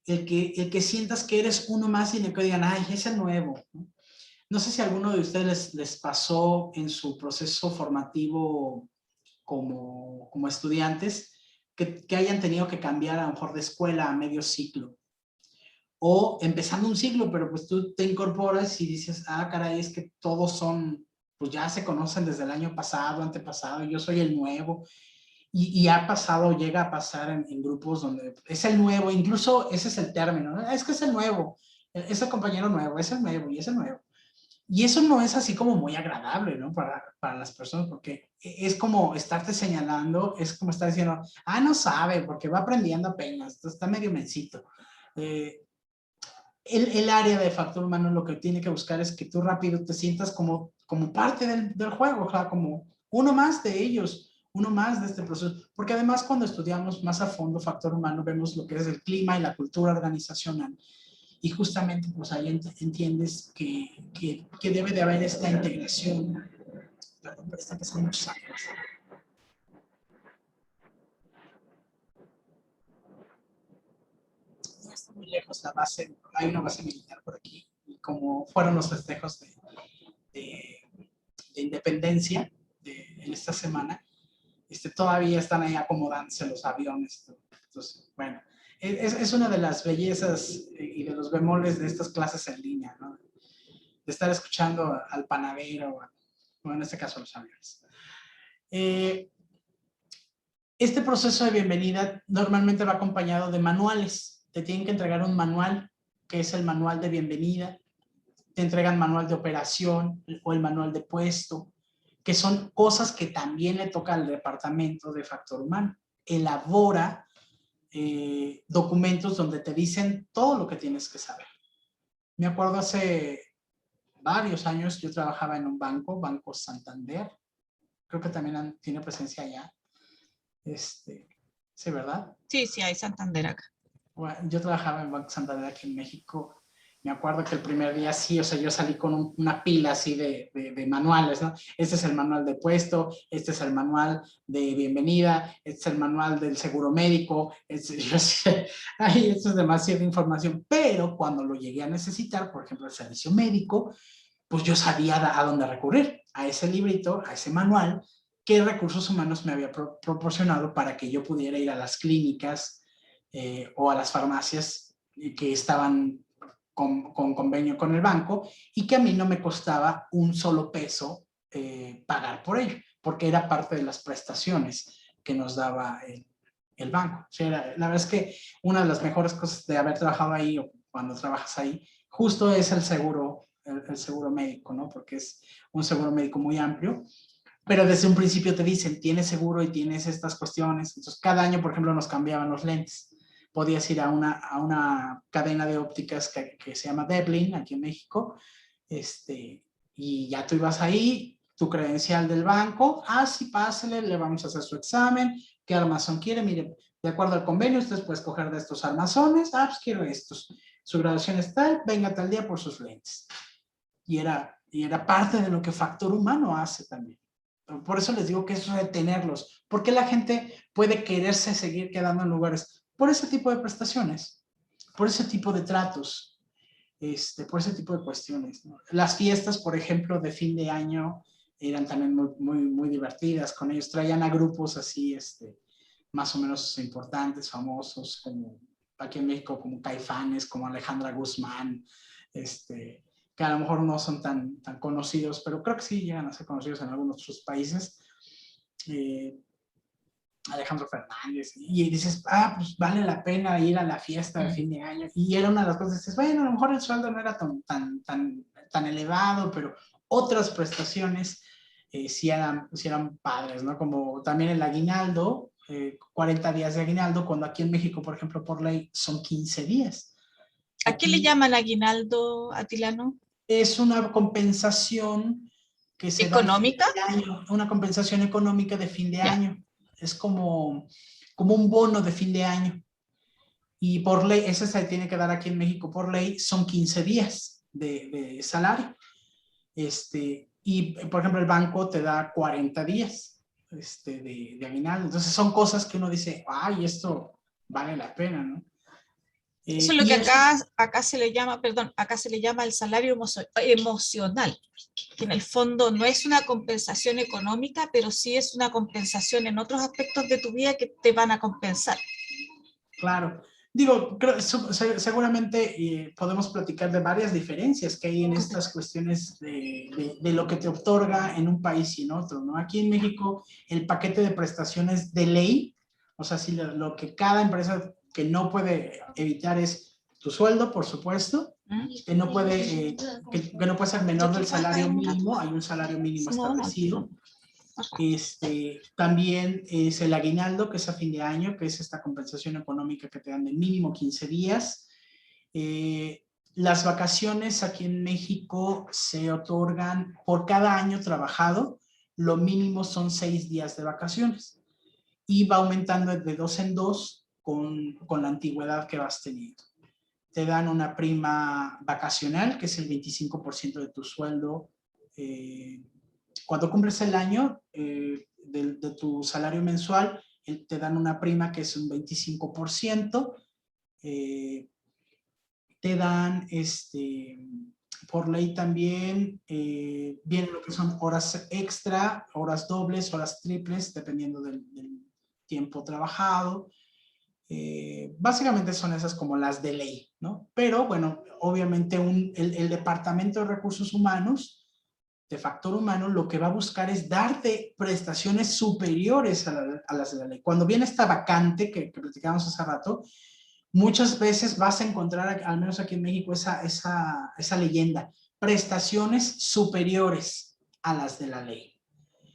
El que sientas que eres uno más y que digan, ay, es el nuevo. No sé si a alguno de ustedes les pasó en su proceso formativo como estudiantes que hayan tenido que cambiar a lo mejor de escuela a medio ciclo. O empezando un ciclo, pero pues tú te incorporas y dices, ah, caray, es que todos son, pues ya se conocen desde el año pasado, antepasado, yo soy el nuevo. Y ha pasado, llega a pasar en grupos donde es el nuevo, incluso ese es el término, ¿no? Es que es el nuevo, es el compañero nuevo, es el nuevo y es el nuevo. Y eso no es así como muy agradable, ¿no? Para las personas, porque es como estarte señalando, es como estar diciendo, ah, no sabe, porque va aprendiendo apenas, está medio mencito. El área de factor humano lo que tiene que buscar es que tú rápido te sientas como parte del juego, o sea, como uno más de ellos, uno más de este proceso. Porque además cuando estudiamos más a fondo factor humano vemos lo que es el clima y la cultura organizacional. Y justamente pues ahí entiendes que debe de haber esta integración. Está pasando muchos años. Ya está muy lejos la base, hay una base militar por aquí. Y como fueron los festejos de independencia en esta semana, todavía están ahí acomodándose los aviones. Entonces, bueno, es una de las bellezas y de los bemoles de estas clases en línea, ¿no? De estar escuchando al panadero, o en este caso a los aviones. Este proceso de bienvenida normalmente va acompañado de manuales. Te tienen que entregar un manual, que es el manual de bienvenida. Te entregan manual de operación o el manual de puesto, que son cosas que también le toca al departamento de factor humano. Elabora documentos donde te dicen todo lo que tienes que saber. Me acuerdo hace varios años yo trabajaba en un Banco Santander. Creo que también tiene presencia allá. Sí, ¿verdad? Sí, sí, hay Santander acá. Bueno, yo trabajaba en Banco Santander aquí en México. Me acuerdo que el primer día sí, o sea, yo salí con una pila así de manuales, ¿no? Este es el manual de puesto, este es el manual de bienvenida, este es el manual del seguro médico, yo sé, ay, esto es demasiada información, pero cuando lo llegué a necesitar, por ejemplo, el servicio médico, pues yo sabía a dónde recurrir, a ese librito, a ese manual, qué recursos humanos me había proporcionado para que yo pudiera ir a las clínicas o a las farmacias que estaban con convenio con el banco y que a mí no me costaba un solo peso pagar por ello, porque era parte de las prestaciones que nos daba el banco. O sea, la verdad es que una de las mejores cosas de haber trabajado ahí o cuando trabajas ahí, justo es el seguro médico, ¿no? Porque es un seguro médico muy amplio, pero desde un principio te dicen, tienes seguro y tienes estas cuestiones. Entonces, cada año, por ejemplo, nos cambiaban los lentes. Podías ir a una cadena de ópticas que se llama Deblin, aquí en México, y ya tú ibas ahí, tu credencial del banco, sí, pásale, le vamos a hacer su examen, ¿qué armazón quiere? Mire, de acuerdo al convenio, usted puede escoger de estos armazones, pues quiero estos. su graduación es tal, venga tal día por sus lentes. Y era parte de lo que Factor Humano hace también. Por eso les digo que es retenerlos. ¿Por qué la gente puede quererse seguir quedando en lugares? Por ese tipo de prestaciones, por ese tipo de tratos, por ese tipo de cuestiones, ¿no? Las fiestas, por ejemplo, de fin de año eran también muy divertidas. Con ellos traían a grupos así, más o menos importantes, famosos, como aquí en México, como Caifanes, como Alejandra Guzmán, que a lo mejor no son tan conocidos, pero creo que sí llegan a ser conocidos en algunos otros países. Alejandro Fernández, y dices, pues vale la pena ir a la fiesta de fin de año, y era una de las cosas, dices, bueno, a lo mejor el sueldo no era tan elevado, pero otras prestaciones sí eran padres, ¿no? Como también el aguinaldo, 40 días de aguinaldo, cuando aquí en México, por ejemplo, por ley, son 15 días. ¿A qué le llaman aguinaldo, Atilano? Es una compensación que se da al fin ¿Económica? de año, una compensación económica de fin de Ya. año. Es como un bono de fin de año. Y por ley, ese se tiene que dar aquí en México por ley, son 15 días de salario. Y, por ejemplo, el banco te da 40 días de aguinaldo. Entonces, son cosas que uno dice, ay, esto vale la pena, ¿no? Eso es lo que acá se le llama, perdón, acá se le llama el salario emocional, que en el fondo no es una compensación económica, pero sí es una compensación en otros aspectos de tu vida que te van a compensar. Claro. Digo, seguramente podemos platicar de varias diferencias que hay en estas cuestiones de lo que te otorga en un país y en otro, ¿no? Aquí en México, el paquete de prestaciones de ley, o sea, si lo que cada empresa que no puede evitar es tu sueldo, por supuesto, que no puede ser menor del salario mínimo, hay un salario mínimo establecido. También es el aguinaldo, que es a fin de año, que es esta compensación económica que te dan de mínimo 15 días. Las vacaciones aquí en México se otorgan por cada año trabajado, lo mínimo son 6 días de vacaciones y va aumentando de 2 en 2 con la antigüedad que vas teniendo. Te dan una prima vacacional, que es el 25% de tu sueldo. Cuando cumples el año de tu salario mensual, te dan una prima que es un 25%. Te dan, por ley también, viene lo que son horas extra, horas dobles, horas triples, dependiendo del tiempo trabajado. Básicamente son esas como las de ley, ¿no? Pero bueno, obviamente el Departamento de Recursos Humanos de Factor Humano lo que va a buscar es darte prestaciones superiores a las de la ley. Cuando viene esta vacante que platicábamos hace rato, muchas veces vas a encontrar, al menos aquí en México, esa leyenda, prestaciones superiores a las de la ley.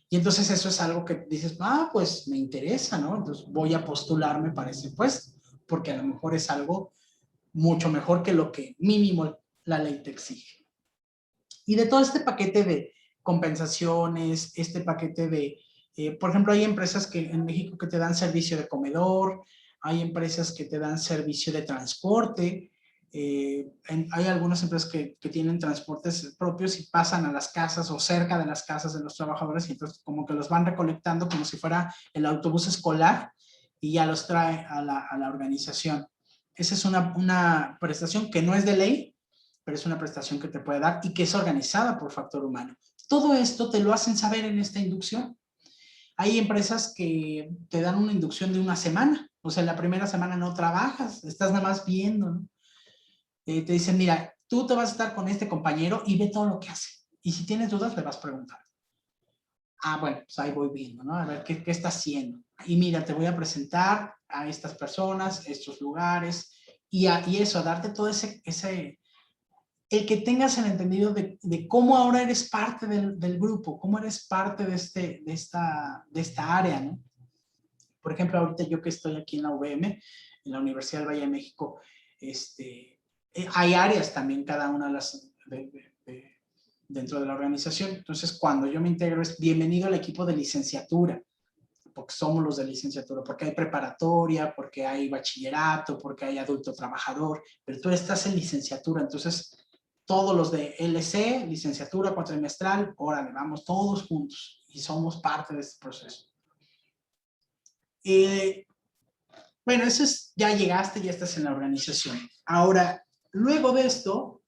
Y entonces eso es algo que dices, pues me interesa, ¿no? Entonces voy a postularme para ese puesto, porque a lo mejor es algo mucho mejor que lo que mínimo la ley te exige. Y de todo este paquete de compensaciones, este paquete de, por ejemplo, hay empresas que en México que te dan servicio de comedor, hay empresas que te dan servicio de transporte, hay algunas empresas que tienen transportes propios y pasan a las casas o cerca de las casas de los trabajadores y entonces como que los van recolectando como si fuera el autobús escolar y ya los trae a la organización. Esa es una prestación que no es de ley, pero es una prestación que te puede dar y que es organizada por Factor Humano. Todo esto te lo hacen saber en esta inducción. Hay empresas que te dan una inducción de una semana, o sea, la primera semana no trabajas, estás nada más viendo, ¿no? Te dicen, mira, tú te vas a estar con este compañero y ve todo lo que hace. Y si tienes dudas, le vas a preguntar. Bueno, pues ahí voy viendo, ¿no? A ver qué está haciendo. Y mira, te voy a presentar a estas personas, estos lugares, y eso, a darte todo el que tengas el entendido de cómo ahora eres parte del grupo, cómo eres parte de esta área, ¿no? Por ejemplo, ahorita yo que estoy aquí en la UVM, en la Universidad del Valle de México, hay áreas también, cada una de las dentro de la organización. Entonces, cuando yo me integro es bienvenido al equipo de licenciatura, porque somos los de licenciatura, porque hay preparatoria, porque hay bachillerato, porque hay adulto trabajador, pero tú estás en licenciatura, entonces todos los de LC, licenciatura cuatrimestral, órale, vamos todos juntos y somos parte de este proceso. Bueno, eso es, ya llegaste, ya estás en la organización. Ahora, luego de esto,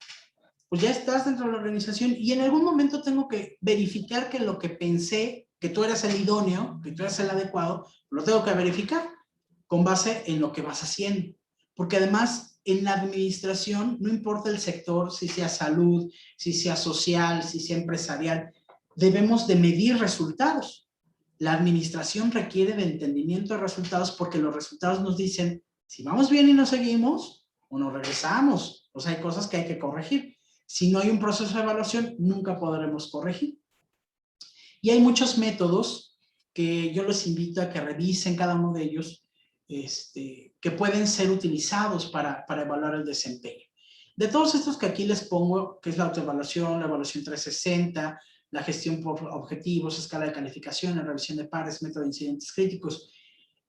pues ya estás dentro de la organización y en algún momento tengo que verificar que lo que pensé, que tú eras el idóneo, que tú eras el adecuado, lo tengo que verificar con base en lo que vas haciendo. Porque además, en la administración, no importa el sector, si sea salud, si sea social, si sea empresarial, debemos de medir resultados. La administración requiere de entendimiento de resultados porque los resultados nos dicen si vamos bien y nos seguimos o nos regresamos. O sea, hay cosas que hay que corregir. Si no hay un proceso de evaluación, nunca podremos corregir. Y hay muchos métodos que yo les invito a que revisen cada uno de ellos, que pueden ser utilizados para evaluar el desempeño. De todos estos que aquí les pongo, que es la autoevaluación, la evaluación 360, la gestión por objetivos, escala de calificación, la revisión de pares, método de incidentes críticos,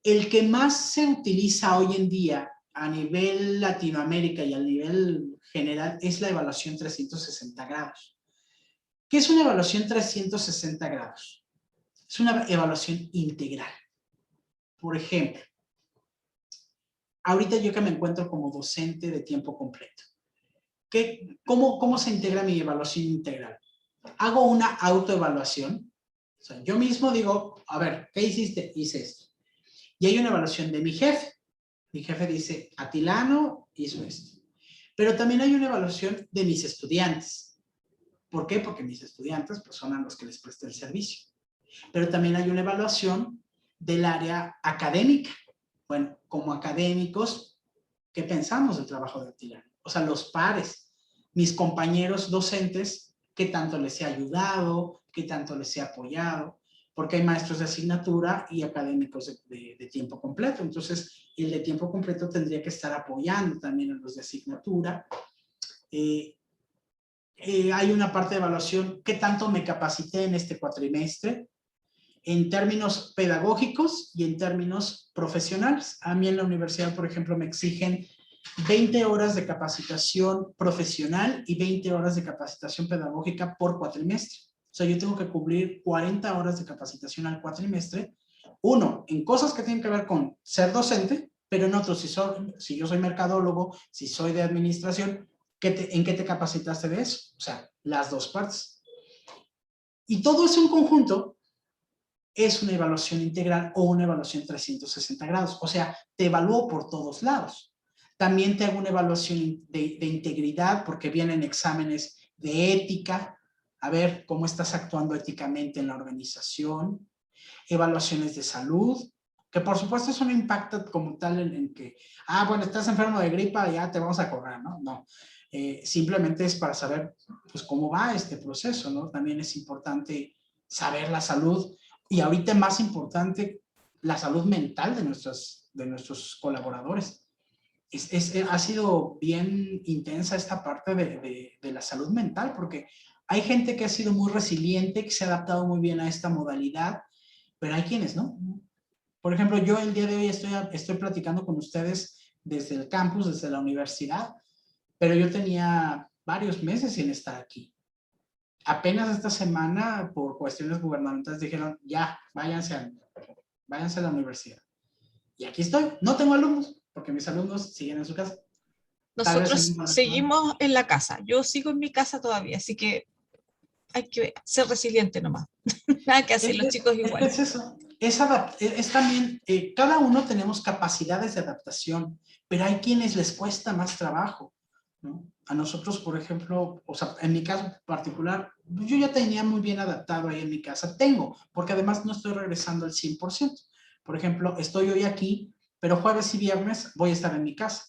el que más se utiliza hoy en día a nivel Latinoamérica y a nivel general es la evaluación 360 grados. ¿Qué es una evaluación 360 grados? Es una evaluación integral. Por ejemplo, ahorita yo que me encuentro como docente de tiempo completo, ¿cómo se integra mi evaluación integral? Hago una autoevaluación, o sea, yo mismo digo, a ver, ¿qué hiciste? Hice esto. Y hay una evaluación de mi jefe. Mi jefe dice, Atilano hizo esto. Pero también hay una evaluación de mis estudiantes. ¿Por qué? Porque mis estudiantes pues, son a los que les presto el servicio. Pero también hay una evaluación del área académica. Bueno, como académicos, ¿qué pensamos del trabajo de Atilano? O sea, los pares, mis compañeros docentes, ¿qué tanto les he ayudado? ¿Qué tanto les he apoyado? Porque hay maestros de asignatura y académicos de tiempo completo. Entonces, el de tiempo completo tendría que estar apoyando también a los de asignatura. Hay una parte de evaluación, ¿qué tanto me capacité en este cuatrimestre? En términos pedagógicos y en términos profesionales. A mí en la universidad, por ejemplo, me exigen 20 horas de capacitación profesional y 20 horas de capacitación pedagógica por cuatrimestre. O sea, yo tengo que cubrir 40 horas de capacitación al cuatrimestre. Uno, en cosas que tienen que ver con ser docente, pero en otros, si yo soy mercadólogo, si soy de administración, ¿en qué te capacitaste de eso? O sea, las dos partes. Y todo eso en conjunto es una evaluación integral o una evaluación 360 grados. O sea, te evalúo por todos lados. También te hago una evaluación de integridad porque vienen exámenes de ética, a ver cómo estás actuando éticamente en la organización, evaluaciones de salud, que por supuesto eso no impacta como tal en que, bueno, estás enfermo de gripa, ya te vamos a cobrar, ¿no? No, simplemente es para saber pues cómo va este proceso, ¿no? También es importante saber la salud y ahorita más importante, la salud mental de nuestros colaboradores. Ha sido bien intensa esta parte de la salud mental porque hay gente que ha sido muy resiliente, que se ha adaptado muy bien a esta modalidad, pero hay quienes no. Por ejemplo, yo el día de hoy estoy platicando con ustedes desde el campus, desde la universidad, pero yo tenía varios meses sin estar aquí. Apenas esta semana, por cuestiones gubernamentales, dijeron, ya, váyanse a la universidad. Y aquí estoy. No tengo alumnos, porque mis alumnos siguen en su casa. Nosotros seguimos en la casa. Yo sigo en mi casa todavía, así que hay que ser resiliente nomás. Nada que hacer, los chicos igual. Es eso. Es también, cada uno tenemos capacidades de adaptación, pero hay quienes les cuesta más trabajo, ¿no? A nosotros, por ejemplo, o sea, en mi caso particular, yo ya tenía muy bien adaptado ahí en mi casa. Porque además no estoy regresando al 100%. Por ejemplo, estoy hoy aquí, pero jueves y viernes voy a estar en mi casa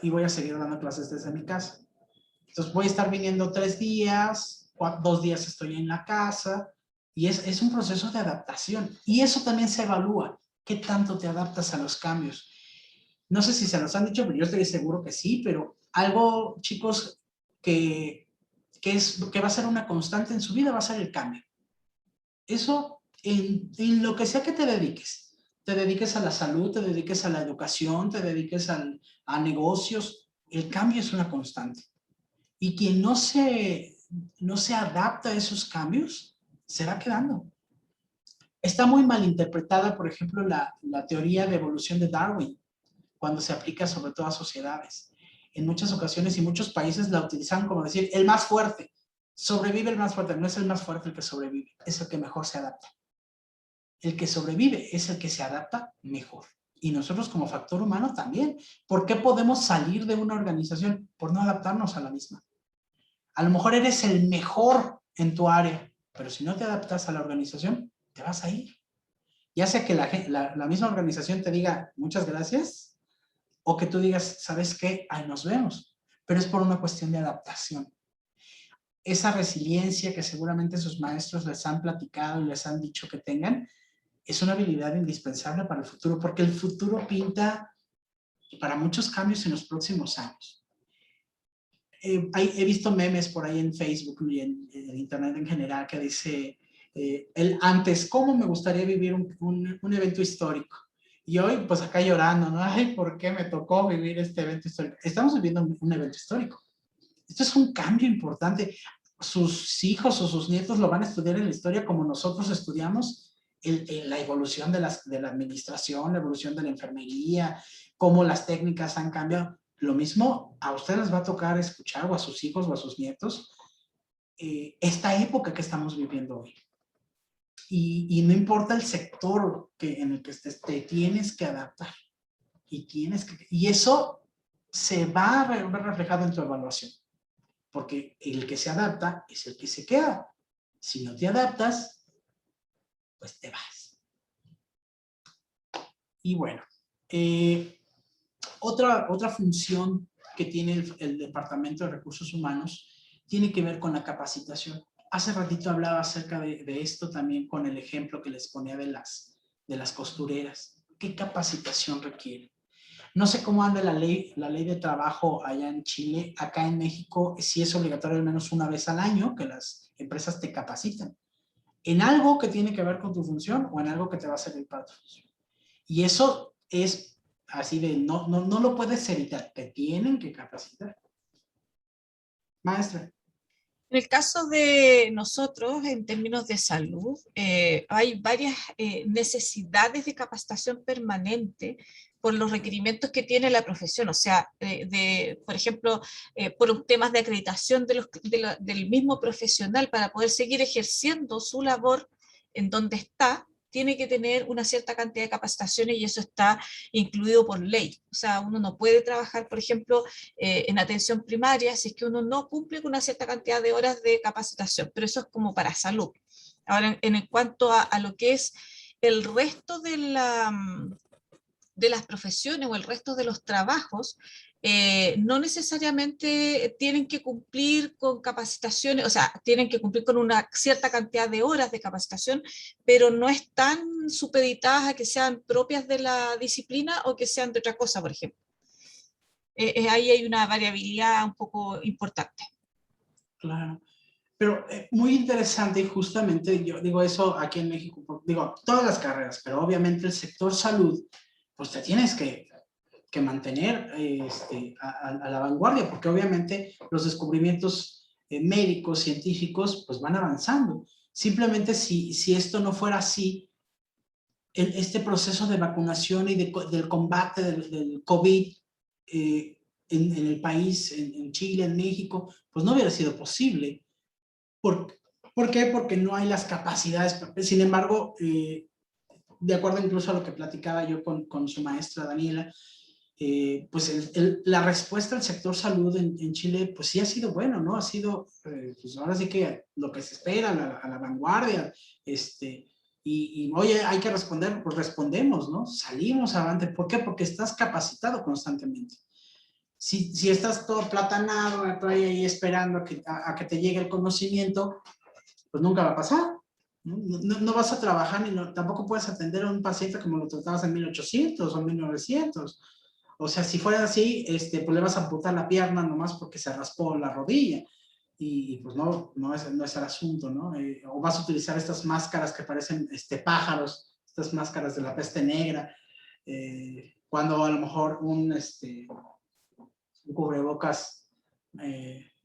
y voy a seguir dando clases desde mi casa. Entonces voy a estar viniendo 3 días, 2 días estoy en la casa y es un proceso de adaptación. Y eso también se evalúa. ¿Qué tanto te adaptas a los cambios? No sé si se los han dicho, pero yo estoy seguro que sí, pero algo, chicos, que va a ser una constante en su vida va a ser el cambio. Eso en lo que sea que te dediques a la salud, te dediques a la educación, te dediques a negocios, el cambio es una constante. Y quien no se adapta a esos cambios, se va quedando. Está muy mal interpretada, por ejemplo, la teoría de evolución de Darwin, cuando se aplica sobre todo a sociedades. En muchas ocasiones y muchos países la utilizan como decir, el más fuerte. Sobrevive el más fuerte. No es el más fuerte el que sobrevive, es el que mejor se adapta. El que sobrevive es el que se adapta mejor. Y nosotros como factor humano también. ¿Por qué podemos salir de una organización? Por no adaptarnos a la misma. A lo mejor eres el mejor en tu área, pero si no te adaptas a la organización, te vas a ir. Ya sea que la misma organización te diga muchas gracias, o que tú digas, ¿sabes qué? Ahí nos vemos. Pero es por una cuestión de adaptación. Esa resiliencia que seguramente sus maestros les han platicado y les han dicho que tengan, es una habilidad indispensable para el futuro, porque el futuro pinta para muchos cambios en los próximos años. He visto memes por ahí en Facebook y en internet en general que dice, el antes, ¿cómo me gustaría vivir un evento histórico? Y hoy, pues acá llorando, ¿no? Ay, ¿por qué me tocó vivir este evento histórico? Estamos viviendo un evento histórico. Esto es un cambio importante. Sus hijos o sus nietos lo van a estudiar en la historia como nosotros estudiamos la evolución de la administración, la evolución de la enfermería, cómo las técnicas han cambiado. Lo mismo a ustedes les va a tocar escuchar, o a sus hijos o a sus nietos, esta época que estamos viviendo hoy. Y no importa el sector en el que estés, te tienes que adaptar. Y eso se va a ver reflejado en tu evaluación. Porque el que se adapta es el que se queda. Si no te adaptas, pues te vas. Y bueno, otra función que tiene el Departamento de Recursos Humanos tiene que ver con la capacitación. Hace ratito hablaba acerca de esto también con el ejemplo que les ponía de las costureras. ¿Qué capacitación requiere? No sé cómo anda la ley de trabajo allá en Chile. Acá en México sí es obligatorio al menos una vez al año que las empresas te capacitan en algo que tiene que ver con tu función o en algo que te va a servir para tu función. Y eso es así de, no lo puedes evitar, te tienen que capacitar. Maestra. En el caso de nosotros, en términos de salud, hay varias necesidades de capacitación permanente por los requerimientos que tiene la profesión, o sea, por ejemplo, por temas de acreditación del mismo profesional para poder seguir ejerciendo su labor en donde está, tiene que tener una cierta cantidad de capacitaciones y eso está incluido por ley. O sea, uno no puede trabajar, por ejemplo, en atención primaria si es que uno no cumple con una cierta cantidad de horas de capacitación, pero eso es como para salud. Ahora, en cuanto a lo que es el resto de las profesiones o el resto de los trabajos, no necesariamente tienen que cumplir con capacitaciones, o sea, tienen que cumplir con una cierta cantidad de horas de capacitación, pero no están supeditadas a que sean propias de la disciplina o que sean de otra cosa, por ejemplo. Ahí hay una variabilidad un poco importante. Claro. Pero muy interesante y justamente yo digo eso aquí en México, digo, todas las carreras, pero obviamente el sector salud, pues te tienes que mantener a la vanguardia, porque obviamente los descubrimientos médicos, científicos, pues van avanzando. Simplemente si esto no fuera así, este proceso de vacunación y del combate del COVID en el país, en Chile, en México, pues no hubiera sido posible. ¿Por qué? Porque no hay las capacidades. Sin embargo, de acuerdo incluso a lo que platicaba yo con su maestra Daniela, pues la respuesta al sector salud en Chile, pues sí ha sido bueno, ¿no? Ha sido, pues ahora sí que lo que se espera, a la vanguardia, y oye, hay que responder, pues respondemos, ¿no? Salimos adelante. ¿Por qué? Porque estás capacitado constantemente. Si estás todo platanado, ahí esperando a que te llegue el conocimiento, pues nunca va a pasar. No vas a trabajar ni tampoco puedes atender a un paciente como lo tratabas en 1800 o 1900. O sea, si fuera así, pues le vas a amputar la pierna nomás porque se raspó la rodilla. y pues no es el asunto, ¿no? O vas a utilizar estas máscaras que parecen pájaros, estas máscaras de la peste negra, cuando a lo mejor un cubrebocas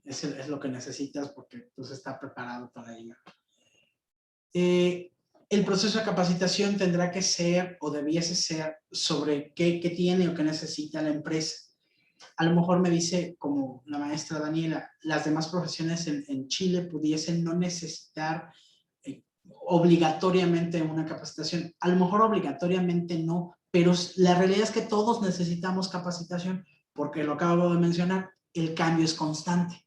es lo que necesitas porque pues está preparado para ello. El proceso de capacitación tendrá que ser o debiese ser sobre qué tiene o qué necesita la empresa. A lo mejor me dice, como la maestra Daniela, las demás profesiones en Chile pudiesen no necesitar obligatoriamente una capacitación. A lo mejor obligatoriamente no, pero la realidad es que todos necesitamos capacitación, porque lo acabo de mencionar, el cambio es constante.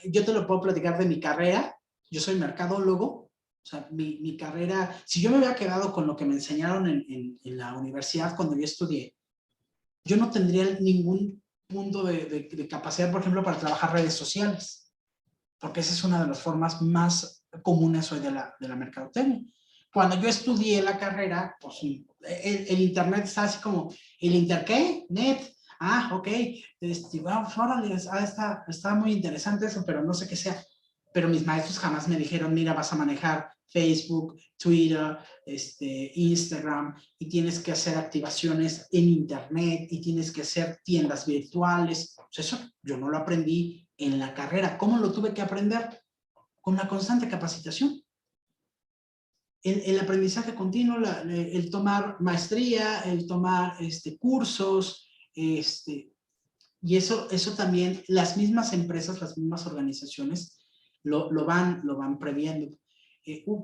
Yo te lo puedo platicar de mi carrera. Yo soy mercadólogo. O sea, mi carrera, si yo me hubiera quedado con lo que me enseñaron en la universidad cuando yo estudié, yo no tendría ningún punto de capacidad, por ejemplo, para trabajar redes sociales, porque esa es una de las formas más comunes hoy de la mercadotecnia. Cuando yo estudié la carrera, pues el internet está así como, ¿el inter qué? Net. Ah, ok. Vamos, órale, está muy interesante eso, pero no sé qué sea. Pero mis maestros jamás me dijeron, mira, vas a manejar Facebook, Twitter, Instagram, y tienes que hacer activaciones en internet, y tienes que hacer tiendas virtuales. Pues eso yo no lo aprendí en la carrera. ¿Cómo lo tuve que aprender? Con la constante capacitación. El aprendizaje continuo, el tomar maestría, el tomar cursos, y eso también las mismas empresas, las mismas organizaciones lo van previendo.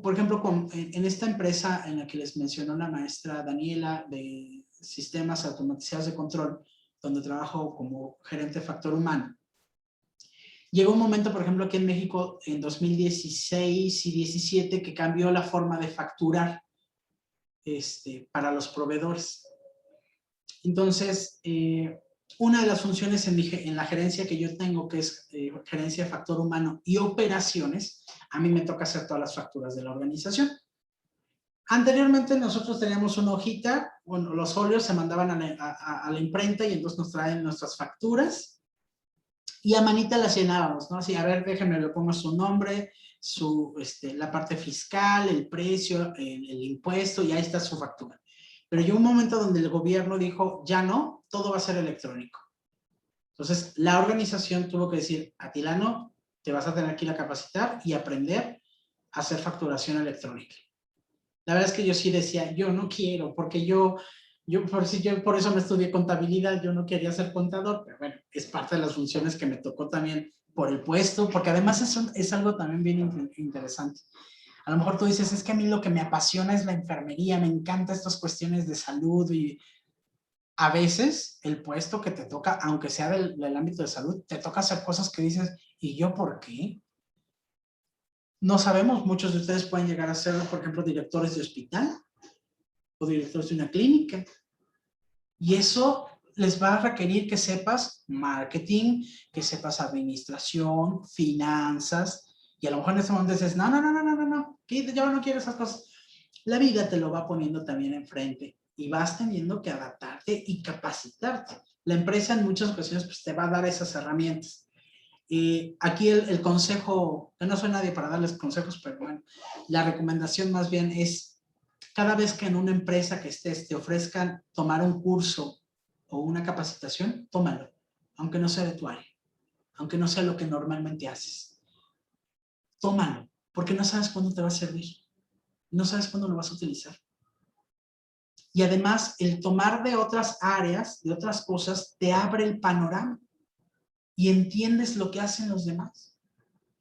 Por ejemplo, en esta empresa en la que les mencionó la maestra Daniela de sistemas automatizados de control, donde trabajo como gerente de factor humano, llegó un momento, por ejemplo, aquí en México, en 2016 y 17, que cambió la forma de facturar para los proveedores. Entonces, una de las funciones en la gerencia que yo tengo, que es gerencia de factor humano y operaciones, a mí me toca hacer todas las facturas de la organización. Anteriormente nosotros teníamos una hojita, bueno, los folios se mandaban a la imprenta y entonces nos traen nuestras facturas y a manita las llenábamos, ¿no? Así, a ver, déjenme, le pongo su nombre, la parte fiscal, el precio, el impuesto, y ahí está su factura. Pero llegó un momento donde el gobierno dijo, ya no, todo va a ser electrónico. Entonces, la organización tuvo que decir, Atilano, te vas a tener que ir a capacitar y aprender a hacer facturación electrónica. La verdad es que yo sí decía, yo no quiero, porque yo por eso me estudié contabilidad, yo no quería ser contador, pero bueno, es parte de las funciones que me tocó también por el puesto, porque además es algo también bien interesante. A lo mejor tú dices, es que a mí lo que me apasiona es la enfermería, me encantan estas cuestiones de salud, y a veces el puesto que te toca, aunque sea del ámbito de salud, te toca hacer cosas que dices, ¿y yo por qué? No sabemos, muchos de ustedes pueden llegar a ser, por ejemplo, directores de hospital o directores de una clínica. Y eso les va a requerir que sepas marketing, que sepas administración, finanzas, y a lo mejor en ese momento dices, no, yo no quiero esas cosas. La vida te lo va poniendo también enfrente y vas teniendo que adaptarte y capacitarte. La empresa en muchas ocasiones pues, te va a dar esas herramientas. Aquí el consejo, yo no soy nadie para darles consejos, pero bueno, la recomendación más bien es, cada vez que en una empresa que estés te ofrezcan tomar un curso o una capacitación, tómalo, aunque no sea de tu área, aunque no sea lo que normalmente haces. Tómalo, porque no sabes cuándo te va a servir, no sabes cuándo lo vas a utilizar. Y además, el tomar de otras áreas, de otras cosas, te abre el panorama y entiendes lo que hacen los demás.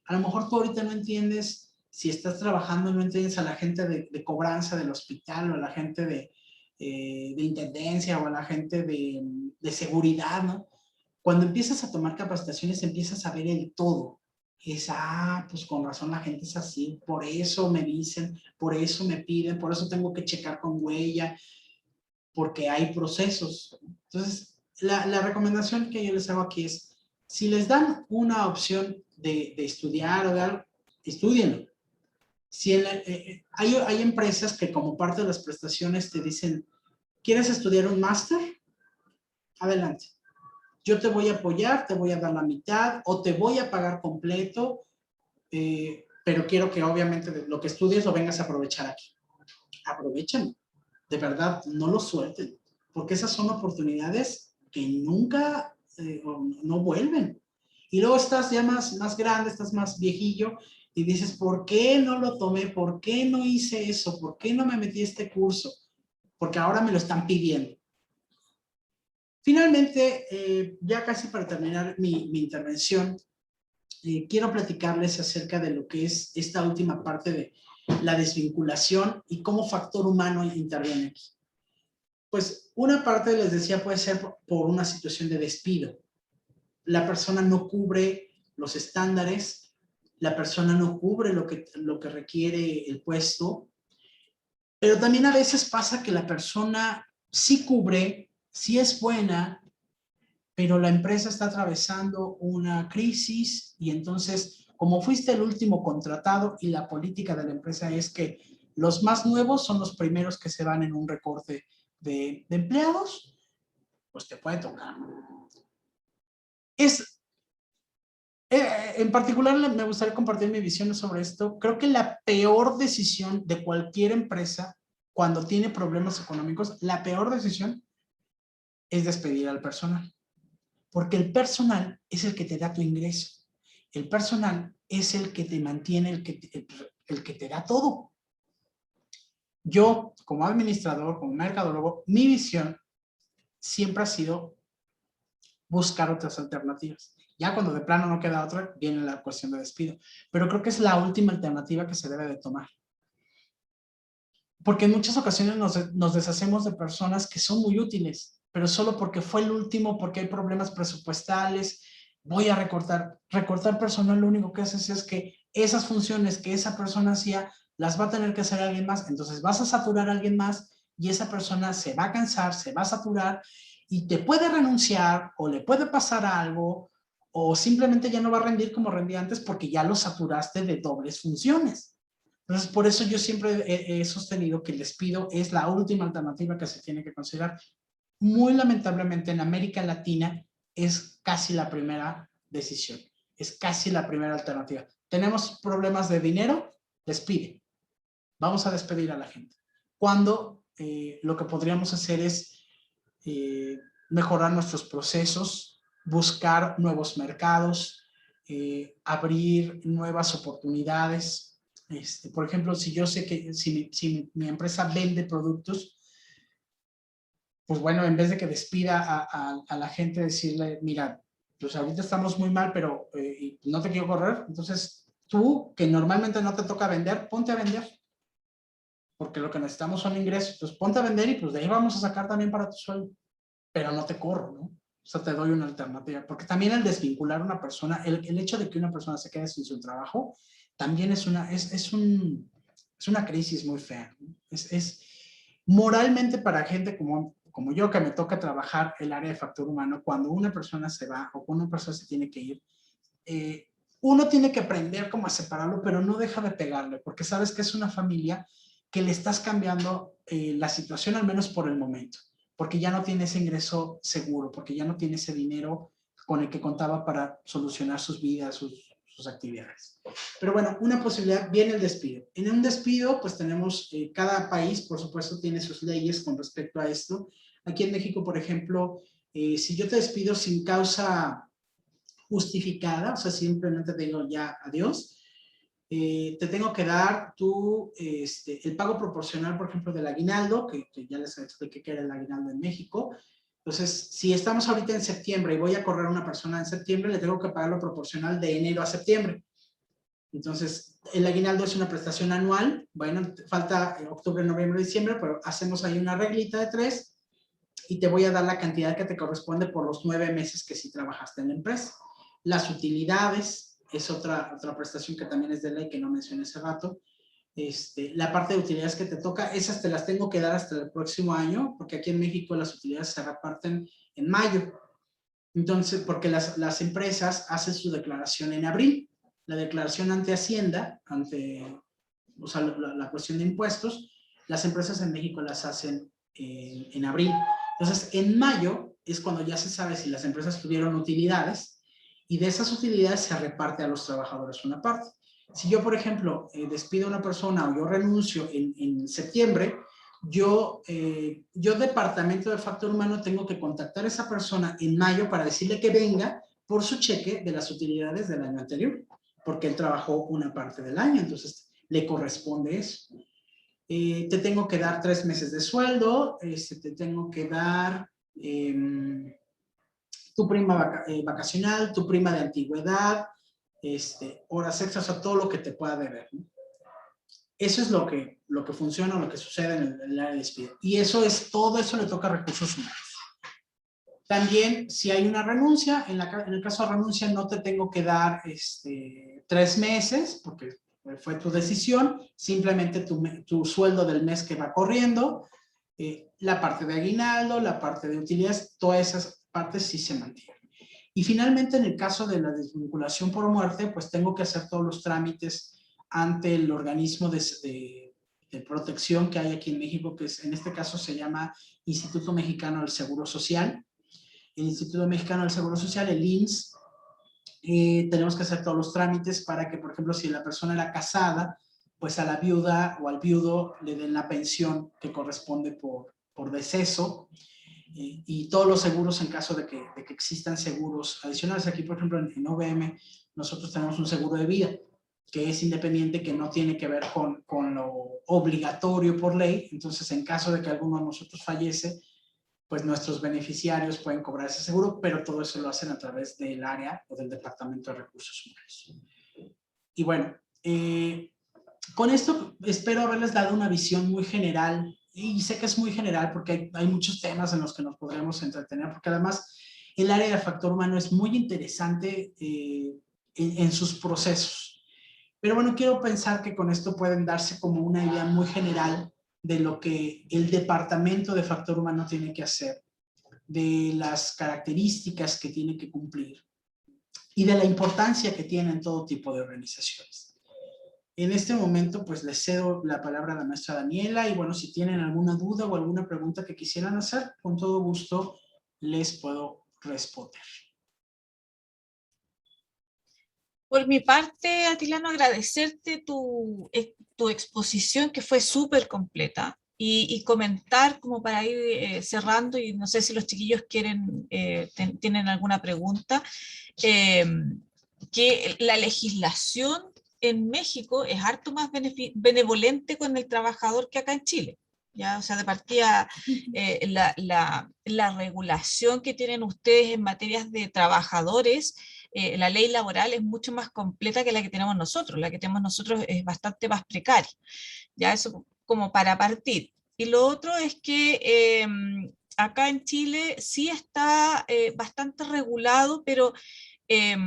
A lo mejor tú ahorita no entiendes, si estás trabajando, no entiendes a la gente de cobranza del hospital, o a la gente de intendencia, o a la gente de seguridad, ¿no? Cuando empiezas a tomar capacitaciones, empiezas a ver el todo. Es, pues con razón la gente es así, por eso me dicen, por eso me piden, por eso tengo que checar con huella, porque hay procesos. Entonces, la recomendación que yo les hago aquí es, si les dan una opción de estudiar o de algo, estudienlo. Si hay empresas que como parte de las prestaciones te dicen, ¿quieres estudiar un máster? Adelante. yo te voy a apoyar, te voy a dar la mitad o te voy a pagar completo, pero quiero que obviamente lo que estudies lo vengas a aprovechar aquí. Aprovechen, de verdad, no lo suelten, porque esas son oportunidades que nunca, no vuelven. Y luego estás ya más grande, estás más viejillo y dices, ¿por qué no lo tomé? ¿Por qué no hice eso? ¿Por qué no me metí a este curso? Porque ahora me lo están pidiendo. Finalmente, ya casi para terminar mi intervención, quiero platicarles acerca de lo que es esta última parte de la desvinculación y cómo factor humano interviene aquí. Pues una parte, les decía, puede ser por una situación de despido. La persona no cubre los estándares, la persona no cubre lo que requiere el puesto, pero también a veces pasa que la persona sí cubre, sí es buena, pero la empresa está atravesando una crisis y entonces, como fuiste el último contratado y la política de la empresa es que los más nuevos son los primeros que se van en un recorte de empleados, pues te puede tocar. En particular, me gustaría compartir mi visión sobre esto. Creo que la peor decisión de cualquier empresa cuando tiene problemas económicos, la peor decisión es despedir al personal. Porque el personal es el que te da tu ingreso. El personal es el que te mantiene, el que te da todo. Yo, como administrador, como mercadólogo, mi visión siempre ha sido buscar otras alternativas. Ya cuando de plano no queda otra, viene la cuestión de despido. Pero creo que es la última alternativa que se debe de tomar. Porque en muchas ocasiones nos deshacemos de personas que son muy útiles, pero solo porque fue el último, porque hay problemas presupuestales, voy a recortar. Recortar personal lo único que haces es que esas funciones que esa persona hacía, las va a tener que hacer alguien más, entonces vas a saturar a alguien más y esa persona se va a cansar, se va a saturar y te puede renunciar o le puede pasar algo o simplemente ya no va a rendir como rendía antes porque ya lo saturaste de dobles funciones. Entonces, por eso yo siempre he sostenido que el despido es la última alternativa que se tiene que considerar. Muy lamentablemente en América Latina es casi la primera decisión, es casi la primera alternativa. Tenemos problemas de dinero, despide. Vamos a despedir a la gente. Cuando lo que podríamos hacer es mejorar nuestros procesos, buscar nuevos mercados, abrir nuevas oportunidades. Por ejemplo, si yo sé que si mi empresa vende productos, pues bueno, en vez de que despida a la gente, decirle, mira, pues ahorita estamos muy mal, pero no te quiero correr, entonces tú, que normalmente no te toca vender, ponte a vender, porque lo que necesitamos son ingresos, pues ponte a vender y pues de ahí vamos a sacar también para tu sueldo, pero no te corro, ¿no? O sea, te doy una alternativa, porque también el desvincular a una persona, el hecho de que una persona se quede sin su trabajo, también es una crisis muy fea, ¿no? Moralmente para gente como yo, que me toca trabajar el área de factor humano, cuando una persona se va o cuando una persona se tiene que ir, uno tiene que aprender cómo a separarlo, pero no deja de pegarle, porque sabes que es una familia que le estás cambiando la situación, al menos por el momento, porque ya no tiene ese ingreso seguro, porque ya no tiene ese dinero con el que contaba para solucionar sus vidas, sus actividades. Pero bueno, una posibilidad viene el despido. En un despido, pues tenemos, cada país, por supuesto, tiene sus leyes con respecto a esto. Aquí en México, por ejemplo, si yo te despido sin causa justificada, o sea, simplemente te digo ya adiós, te tengo que dar el pago proporcional, por ejemplo, del aguinaldo, que ya les expliqué que era el aguinaldo en México. Entonces, si estamos ahorita en septiembre y voy a correr a una persona en septiembre, le tengo que pagar lo proporcional de enero a septiembre. Entonces, el aguinaldo es una prestación anual. Bueno, falta octubre, noviembre, diciembre, pero hacemos ahí una reglita de 3 y te voy a dar la cantidad que te corresponde por los 9 meses que sí trabajaste en la empresa. Las utilidades es otra prestación que también es de ley que no mencioné hace rato. La parte de utilidades que te toca, esas te las tengo que dar hasta el próximo año, porque aquí en México las utilidades se reparten en mayo. Entonces, porque las empresas hacen su declaración en abril. La declaración ante Hacienda, o sea, la cuestión de impuestos, las empresas en México las hacen en abril. Entonces, en mayo es cuando ya se sabe si las empresas tuvieron utilidades, y de esas utilidades se reparte a los trabajadores una parte. Si yo, por ejemplo, despido a una persona o yo renuncio en septiembre, yo departamento de factor humano tengo que contactar a esa persona en mayo para decirle que venga por su cheque de las utilidades del año anterior, porque él trabajó una parte del año, entonces le corresponde eso. Te tengo que dar 3 meses de sueldo, te tengo que dar tu prima vacacional, tu prima de antigüedad, horas extras, o sea, todo lo que te pueda deber, ¿no? Eso es lo que funciona, lo que sucede en el área de despido. Y todo eso le toca a recursos humanos. También, si hay una renuncia, en el caso de renuncia no te tengo que dar 3 meses, porque fue tu decisión, simplemente tu sueldo del mes que va corriendo, la parte de aguinaldo, la parte de utilidades, todas esas partes sí se mantienen. Y finalmente, en el caso de la desvinculación por muerte, pues tengo que hacer todos los trámites ante el organismo de protección que hay aquí en México, que en este caso se llama Instituto Mexicano del Seguro Social. El Instituto Mexicano del Seguro Social, el IMSS, tenemos que hacer todos los trámites para que, por ejemplo, si la persona era casada, pues a la viuda o al viudo le den la pensión que corresponde por deceso, y todos los seguros en caso de que existan seguros adicionales. Aquí, por ejemplo, en OVM, nosotros tenemos un seguro de vida que es independiente, que no tiene que ver con lo obligatorio por ley. Entonces, en caso de que alguno de nosotros fallece, pues nuestros beneficiarios pueden cobrar ese seguro, pero todo eso lo hacen a través del área o del Departamento de Recursos Humanos. Y bueno, con esto espero haberles dado una visión muy general, y sé que es muy general porque hay muchos temas en los que nos podremos entretener, porque además el área de factor humano es muy interesante en sus procesos. Pero bueno, quiero pensar que con esto pueden darse como una idea muy general de lo que el departamento de factor humano tiene que hacer, de las características que tiene que cumplir y de la importancia que tienen todo tipo de organizaciones. En este momento, pues les cedo la palabra a la maestra Daniela, y bueno, si tienen alguna duda o alguna pregunta que quisieran hacer, con todo gusto les puedo responder. Por mi parte, Atilano, agradecerte tu exposición, que fue súper completa, y comentar como para ir cerrando, y no sé si los chiquillos tienen alguna pregunta, eh, que la legislación en México es harto más benevolente con el trabajador que acá en Chile. Ya, o sea, de partida, la regulación que tienen ustedes en materias de trabajadores, la ley laboral es mucho más completa que la que tenemos nosotros. La que tenemos nosotros es bastante más precaria. Ya, eso como para partir. Y lo otro es que acá en Chile sí está bastante regulado, pero eh,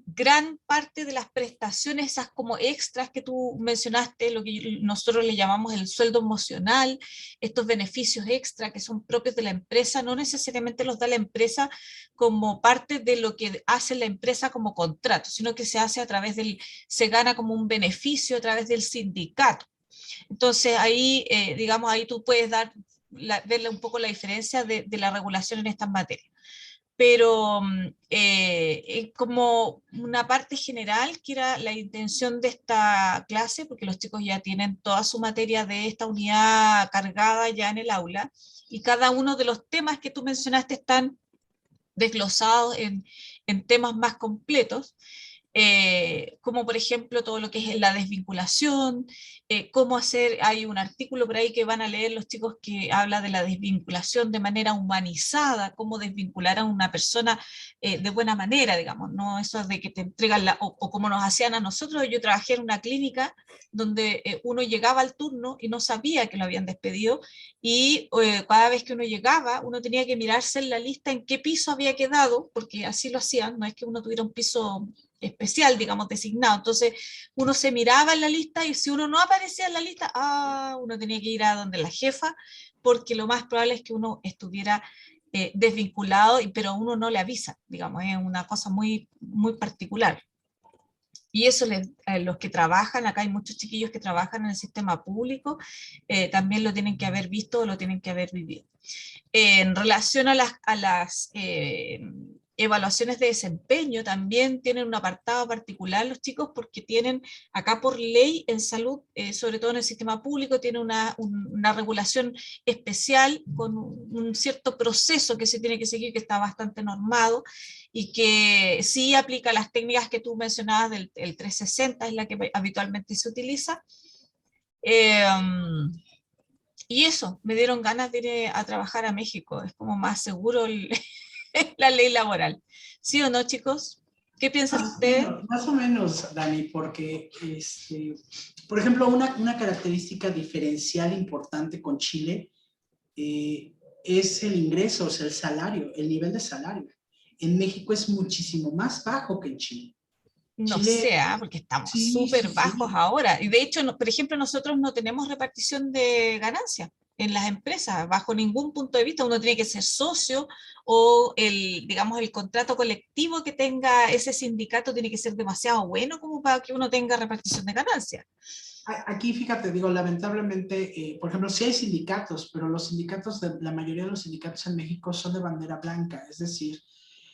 gran parte de las prestaciones, esas como extras que tú mencionaste, lo que nosotros le llamamos el sueldo emocional, estos beneficios extra que son propios de la empresa, no necesariamente los da la empresa como parte de lo que hace la empresa como contrato, sino que se hace se gana como un beneficio a través del sindicato. Entonces ahí, digamos, ahí tú puedes verle un poco la diferencia de la regulación en estas materias. Pero como una parte general, que era la intención de esta clase, porque los chicos ya tienen toda su materia de esta unidad cargada ya en el aula, y cada uno de los temas que tú mencionaste están desglosados en temas más completos, como por ejemplo todo lo que es la desvinculación, cómo hacer, hay un artículo por ahí que van a leer los chicos que habla de la desvinculación de manera humanizada, cómo desvincular a una persona de buena manera, digamos, no eso de que te entregan o como nos hacían a nosotros. Yo trabajé en una clínica donde uno llegaba al turno y no sabía que lo habían despedido, y cada vez que uno llegaba, uno tenía que mirarse en la lista en qué piso había quedado, porque así lo hacían, no es que uno tuviera un piso especial, digamos, designado. Entonces, uno se miraba en la lista, y si uno no aparecía en la lista, uno tenía que ir a donde la jefa, porque lo más probable es que uno estuviera desvinculado, pero a uno no le avisa, digamos, es una cosa muy, muy particular. Y eso los que trabajan, acá hay muchos chiquillos que trabajan en el sistema público, también lo tienen que haber visto, lo tienen que haber vivido. En relación a las evaluaciones de desempeño, también tienen un apartado particular los chicos, porque tienen acá por ley en salud, sobre todo en el sistema público, tiene una regulación especial con un cierto proceso que se tiene que seguir, que está bastante normado, y que sí aplica las técnicas que tú mencionabas del el 360, es la que habitualmente se utiliza. Y eso, me dieron ganas de ir a trabajar a México, es como más seguro la ley laboral. ¿Sí o no, chicos? ¿Qué piensan ustedes? Más o menos, Dani, porque, por ejemplo, una característica diferencial importante con Chile es el ingreso, o sea, el salario, el nivel de salario. En México es muchísimo más bajo que en Chile. No Chile, sé, porque estamos sí, sí, súper bajos sí. ahora. Y de hecho, por ejemplo, nosotros no tenemos repartición de ganancias en las empresas, bajo ningún punto de vista. Uno tiene que ser socio o digamos, el contrato colectivo que tenga ese sindicato tiene que ser demasiado bueno como para que uno tenga repartición de ganancias. Aquí, fíjate, digo, lamentablemente, por ejemplo, sí hay sindicatos, pero los sindicatos, la mayoría de los sindicatos en México son de bandera blanca, es decir,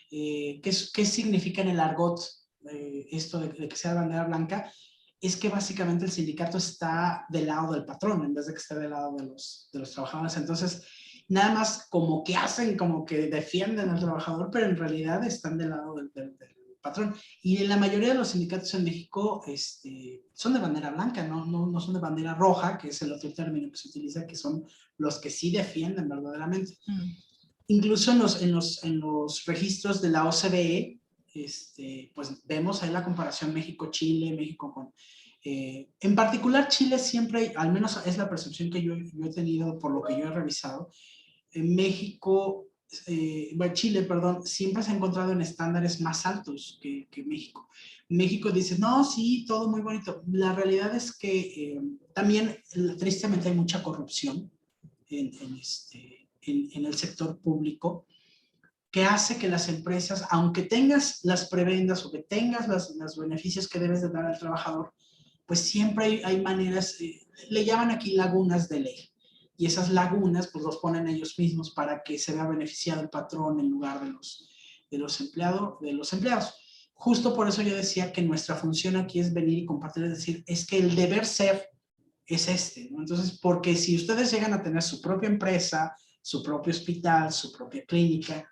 ¿qué significa en el argot esto de que sea bandera blanca? Es que básicamente el sindicato está del lado del patrón en vez de que esté del lado de los trabajadores. Entonces, nada más como que hacen, como que defienden al trabajador, pero en realidad están del lado del patrón. Y en la mayoría de los sindicatos en México son de bandera blanca, no son de bandera roja, que es el otro término que se utiliza, que son los que sí defienden verdaderamente. Incluso en los registros de la OCDE, pues vemos ahí la comparación México-Chile, México con... en particular, Chile siempre, al menos es la percepción que yo he tenido por lo que yo he revisado, en México, Chile, perdón, siempre se ha encontrado en estándares más altos que México. México dice, no, sí, todo muy bonito. La realidad es que también, tristemente, hay mucha corrupción en el sector público, que hace que las empresas, aunque tengas las prebendas o que tengas los beneficios que debes de dar al trabajador, pues siempre hay maneras, le llaman aquí lagunas de ley. Y esas lagunas pues los ponen ellos mismos para que se vea beneficiado el patrón en lugar de los empleados. Justo por eso yo decía que nuestra función aquí es venir y compartir, es decir, es que el deber ser es ¿no? Entonces, porque si ustedes llegan a tener su propia empresa, su propio hospital, su propia clínica,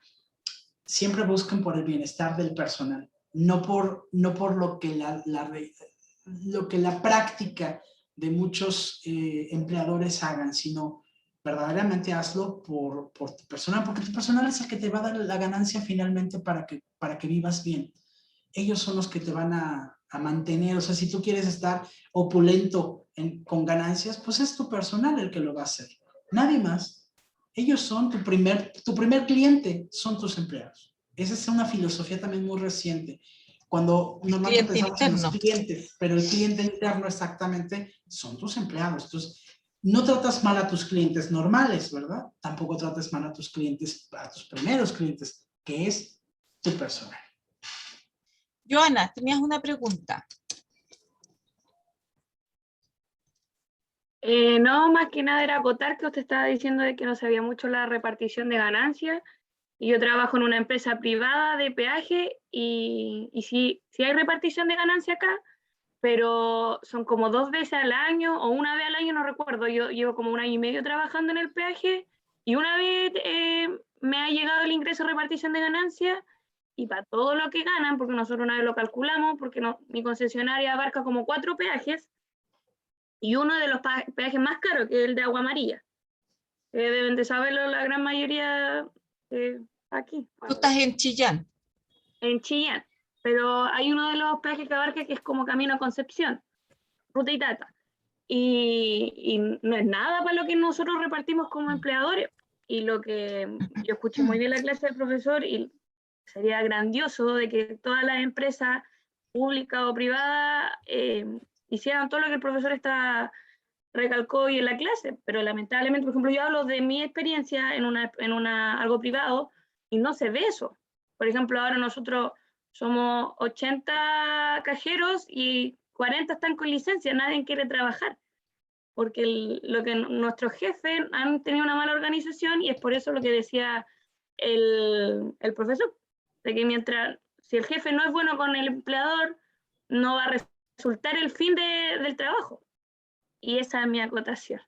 siempre busquen por el bienestar del personal, no por lo que lo que la práctica de muchos empleadores hagan, sino verdaderamente hazlo por tu personal, porque tu personal es el que te va a dar la ganancia finalmente para que vivas bien. Ellos son los que te van a mantener, o sea, si tú quieres estar opulento con ganancias, pues es tu personal el que lo va a hacer, nadie más. Ellos son tu primer cliente, son tus empleados. Esa es una filosofía también muy reciente. Cuando normalmente pensamos en los clientes, pero el cliente interno exactamente son tus empleados. Entonces, no tratas mal a tus clientes normales, ¿verdad? Tampoco tratas mal a tus clientes, a tus primeros clientes, que es tu personal. Joana, tenías una pregunta. No, más que nada era acotar que usted estaba diciendo de que no sabía mucho la repartición de ganancias. Y yo trabajo en una empresa privada de peaje y sí hay repartición de ganancia acá, pero son como 2 veces al año o una vez al año, no recuerdo. Yo llevo como 1 año y medio trabajando en el peaje y una vez me ha llegado el ingreso de repartición de ganancia y para todo lo que ganan, porque nosotros una vez lo calculamos, porque mi concesionaria abarca como 4 peajes y uno de los peajes más caros, que es el de Agua Amarilla. Deben de saberlo la gran mayoría aquí. Tú estás en Chillán. En Chillán, pero hay uno de los peajes que abarca que es como Camino a Concepción, Ruta Itata, y no es nada para lo que nosotros repartimos como empleadores, y lo que yo escuché muy bien la clase del profesor, y sería grandioso de que todas las empresas públicas o privadas hicieran todo lo que el profesor recalcó hoy en la clase, pero lamentablemente, por ejemplo, yo hablo de mi experiencia en algo privado y no se ve eso. Por ejemplo, ahora nosotros Somos 80 cajeros y 40 están con licencia, nadie quiere trabajar, porque lo que nuestros jefes han tenido una mala organización, y es por eso lo que decía el profesor, de que si el jefe no es bueno con el empleador, no va a resultar el fin del trabajo. Y esa es mi acotación.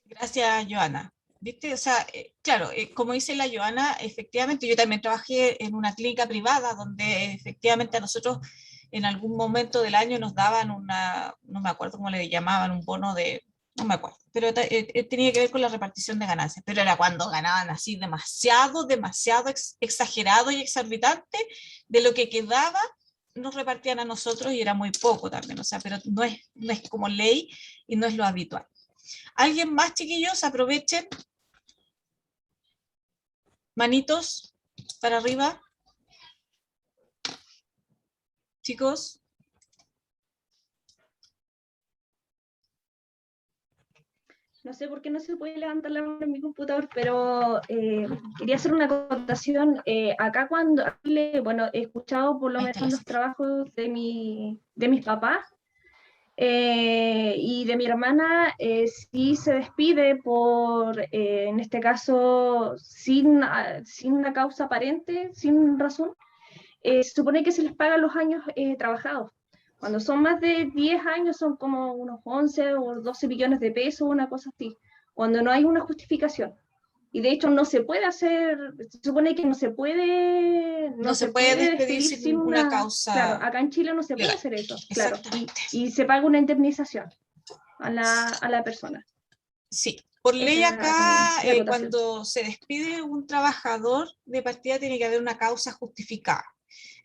Gracias, Joana. ¿Viste? O sea, claro, como dice la Joana, efectivamente, yo también trabajé en una clínica privada donde efectivamente a nosotros en algún momento del año nos daban no me acuerdo cómo le llamaban, un bono de, no me acuerdo, pero tenía que ver con la repartición de ganancias, pero era cuando ganaban así demasiado exagerado y exorbitante de lo que quedaba, nos repartían a nosotros y era muy poco también, o sea, pero no es como ley y no es lo habitual. ¿Alguien más, chiquillos? Aprovechen. Manitos para arriba. Chicos. No sé por qué no se puede levantar la mano en mi computador, pero quería hacer una acotación. Acá bueno, he escuchado por lo menos los trabajos de mis papás, y de mi hermana, sí se despide por, en este caso, sin una causa aparente, sin razón. Se supone que se les pagan los años trabajados. Cuando son más de 10 años son como unos 11 o 12 millones de pesos, una cosa así, cuando no hay una justificación. Y de hecho no se puede hacer, se supone que no se puede despedir sin una causa. Claro, acá en Chile no se puede hacer eso, claro. Exactamente. Y se paga una indemnización a la persona. Sí, por ley acá, cuando se despide un trabajador, de partida tiene que haber una causa justificada.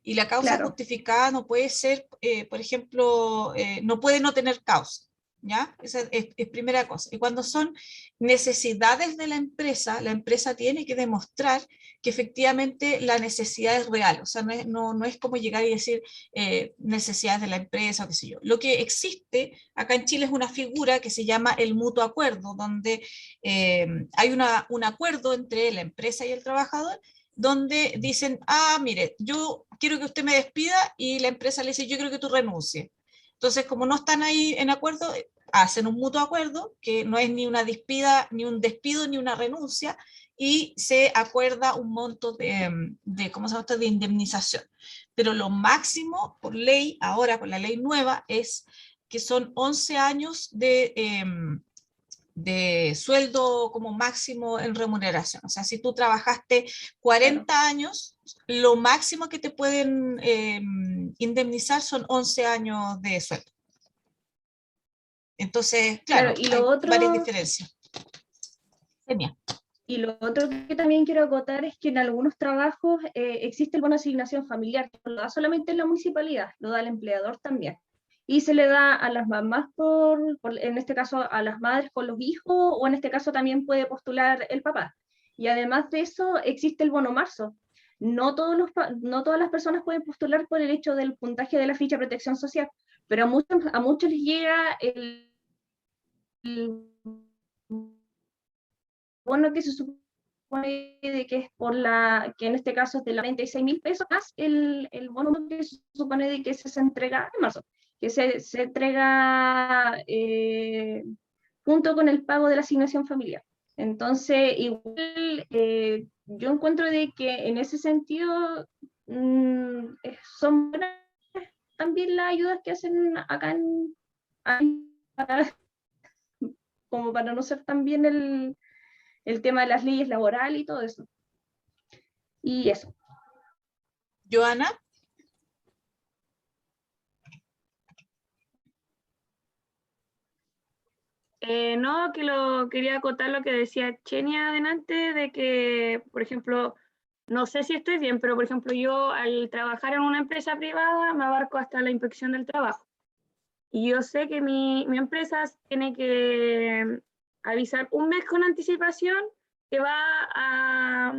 Y la causa justificada no puede ser, por ejemplo, no puede no tener causa, ¿ya? Esa es primera cosa. Y cuando son necesidades de la empresa tiene que demostrar que efectivamente la necesidad es real. O sea, no es como llegar y decir necesidades de la empresa o qué sé yo. Lo que existe acá en Chile es una figura que se llama el mutuo acuerdo, donde hay un acuerdo entre la empresa y el trabajador, donde dicen, mire, yo quiero que usted me despida, y la empresa le dice, yo quiero que tú renuncies. Entonces, como no están ahí en acuerdo, hacen un mutuo acuerdo, que no es ni una despida, ni un despido, ni una renuncia, y se acuerda un monto ¿cómo se llama esto?, de indemnización. Pero lo máximo por ley, ahora con la ley nueva, es que son 11 años de sueldo como máximo en remuneración. O sea, si tú trabajaste 40 años, lo máximo que te pueden indemnizar son 11 años de sueldo. Entonces, claro, y hay varias diferencias. Genial. Y lo otro que también quiero acotar es que en algunos trabajos existe el bono de asignación familiar, que no lo da solamente la municipalidad, lo da el empleador también. Y se le da a las mamás, en este caso a las madres con los hijos, o en este caso también puede postular el papá. Y además de eso existe el bono marzo. No todas las personas pueden postular por el hecho del puntaje de la ficha de protección social, pero a muchos les llega el bono que se supone de que es que en este caso es de la 46.000 pesos, más el bono que se supone de que se entrega en marzo, que se entrega junto con el pago de la asignación familiar. Entonces, igual yo encuentro de que en ese sentido son buenas también las ayudas que hacen acá como para no ser también el tema de las leyes laborales y todo eso. Y eso. Joana. No, quería acotar lo que decía Chenia adelante, de que, por ejemplo, no sé si estoy bien, pero por ejemplo yo al trabajar en una empresa privada me abarco hasta la inspección del trabajo. Y yo sé que mi empresa tiene que avisar un mes con anticipación que va a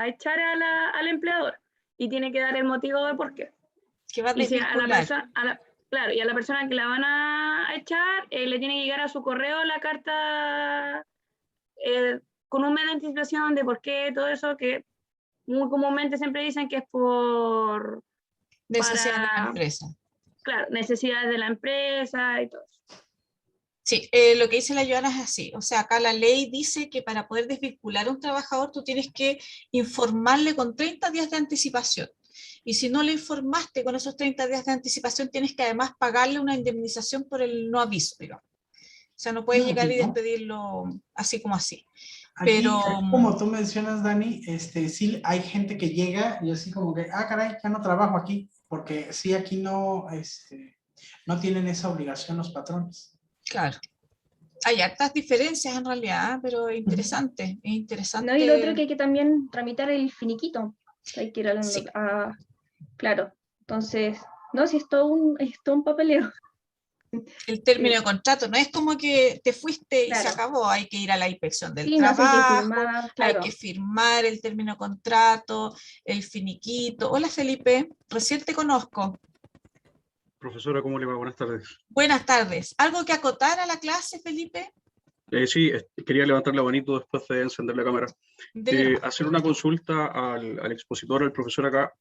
echar al empleador, y tiene que dar el motivo de por qué. Que va a desvincular. Claro, y a la persona que la van a echar le tiene que llegar a su correo la carta con un mes de anticipación de por qué, todo eso, que muy comúnmente siempre dicen que es Necesidad de la para, empresa. claro, necesidades de la empresa y todo eso. Sí, lo que dice la Joana es así. O sea, acá la ley dice que para poder desvincular a un trabajador tú tienes que informarle con 30 días de anticipación. Y si no le informaste con esos 30 días de anticipación, tienes que además pagarle una indemnización por el no aviso, digamos. O sea, no puedes llegar y despedirlo así como así. Pero Aquí, como tú mencionas, Dani, sí hay gente que llega y así como que, caray, ya no trabajo aquí, porque sí, aquí no, no tienen esa obligación los patrones. claro, hay hartas diferencias en realidad, pero es interesante, es interesante. No, y lo otro que hay que también tramitar el finiquito. Hay que ir a Sí. claro. Entonces, no, si es todo un papeleo. El término de contrato no es como que te fuiste y se Claro. acabó, hay que ir a la inspección del Sí, no, sí hay que trabajo, firmar, hay claro. que firmar el término de contrato, el finiquito. Hola Felipe, recién te conozco. Profesora, ¿cómo le va? Buenas tardes. Buenas tardes. ¿Algo que acotar a la clase, Felipe? Sí, quería levantar la manito después de encender la cámara. Hacer una consulta al expositor, al profesor acá.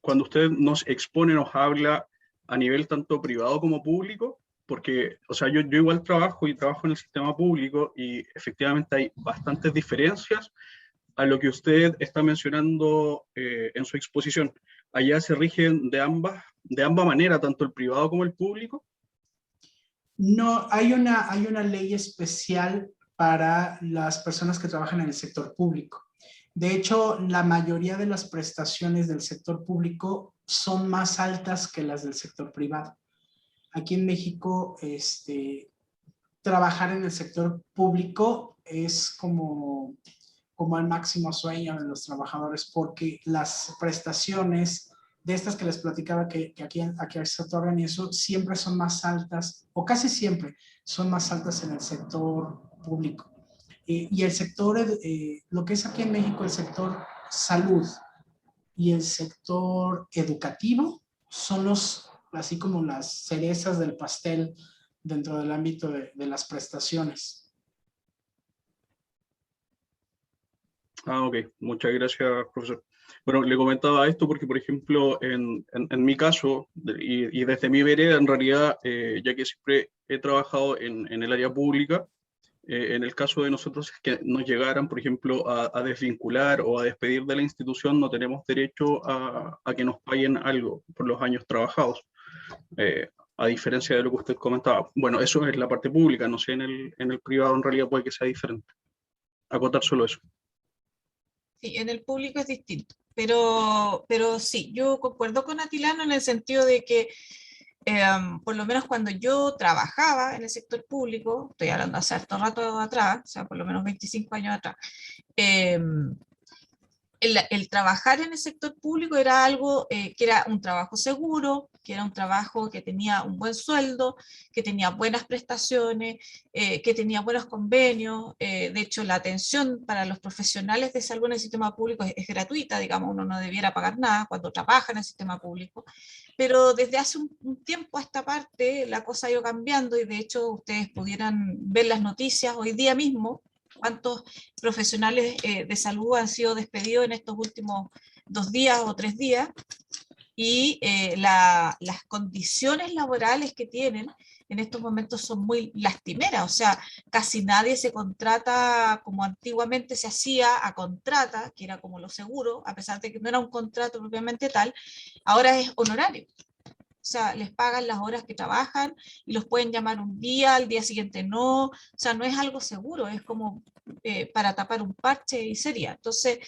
Cuando usted nos expone, nos habla a nivel tanto privado como público, porque, o sea, yo igual trabajo en el sistema público y efectivamente hay bastantes diferencias a lo que usted está mencionando en su exposición. Allá se rigen de ambas maneras, tanto el privado como el público. No, hay una ley especial para las personas que trabajan en el sector público. De hecho, la mayoría de las prestaciones del sector público son más altas que las del sector privado. Aquí en México, trabajar en el sector público es como el máximo sueño de los trabajadores, porque las prestaciones de estas que les platicaba que aquí se otorgan y eso, siempre son más altas, o casi siempre son más altas en el sector público. Y el sector, lo que es aquí en México, el sector salud y el sector educativo son así como las cerezas del pastel dentro del ámbito de las prestaciones. Ok, muchas gracias, profesor. Bueno, le comentaba esto porque, por ejemplo, en mi caso, y desde mi vereda, en realidad, ya que siempre he trabajado en el área pública, en el caso de nosotros es que nos llegaran, por ejemplo, a desvincular o a despedir de la institución, no tenemos derecho a que nos paguen algo por los años trabajados, a diferencia de lo que usted comentaba. Bueno, eso es la parte pública, no sé, en el privado en realidad puede que sea diferente. Acotar solo eso. Sí, en el público es distinto, pero sí, yo concuerdo con Atilano en el sentido de que por lo menos cuando yo trabajaba en el sector público, estoy hablando hace harto rato atrás, o sea, por lo menos 25 años atrás, el trabajar en el sector público era algo que era un trabajo seguro, que era un trabajo que tenía un buen sueldo, que tenía buenas prestaciones, que tenía buenos convenios. De hecho, la atención para los profesionales de salud en el sistema público es gratuita, digamos, uno no debiera pagar nada cuando trabaja en el sistema público. Pero desde hace un tiempo a esta parte la cosa ha ido cambiando y de hecho ustedes pudieran ver las noticias hoy día mismo, cuántos profesionales de salud han sido despedidos en estos últimos 2 días o 3 días, y las condiciones laborales que tienen en estos momentos son muy lastimeras, o sea, casi nadie se contrata como antiguamente se hacía, a contrata, que era como lo seguro, a pesar de que no era un contrato propiamente tal, ahora es honorario. O sea, les pagan las horas que trabajan y los pueden llamar un día, al día siguiente no. O sea, no es algo seguro, es como para tapar un parche y sería. Entonces,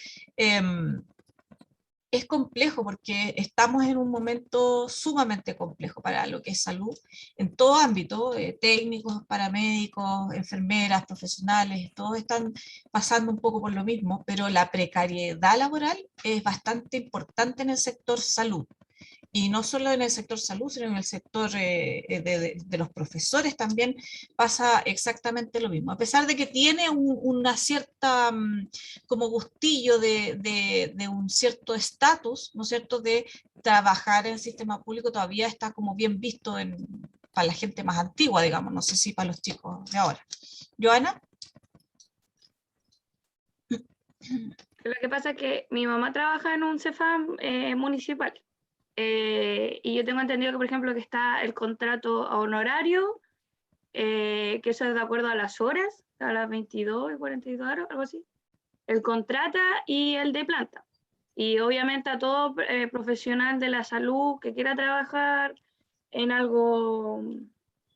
es complejo porque estamos en un momento sumamente complejo para lo que es salud, en todo ámbito, técnicos, paramédicos, enfermeras, profesionales, todos están pasando un poco por lo mismo, pero la precariedad laboral es bastante importante en el sector salud. Y no solo en el sector salud, sino en el sector de los profesores también pasa exactamente lo mismo. A pesar de que tiene una cierta como gustillo de un cierto estatus, ¿no es cierto?, de trabajar en el sistema público, todavía está como bien visto para la gente más antigua, digamos, no sé si para los chicos de ahora. ¿Joana? Lo que pasa es que mi mamá trabaja en un CEFAM municipal. y yo tengo entendido que, por ejemplo, que está el contrato a honorario, que eso es de acuerdo a las horas, a las 22 y 42 horas, algo así. El contrata y el de planta. Y obviamente a todo profesional de la salud que quiera trabajar en algo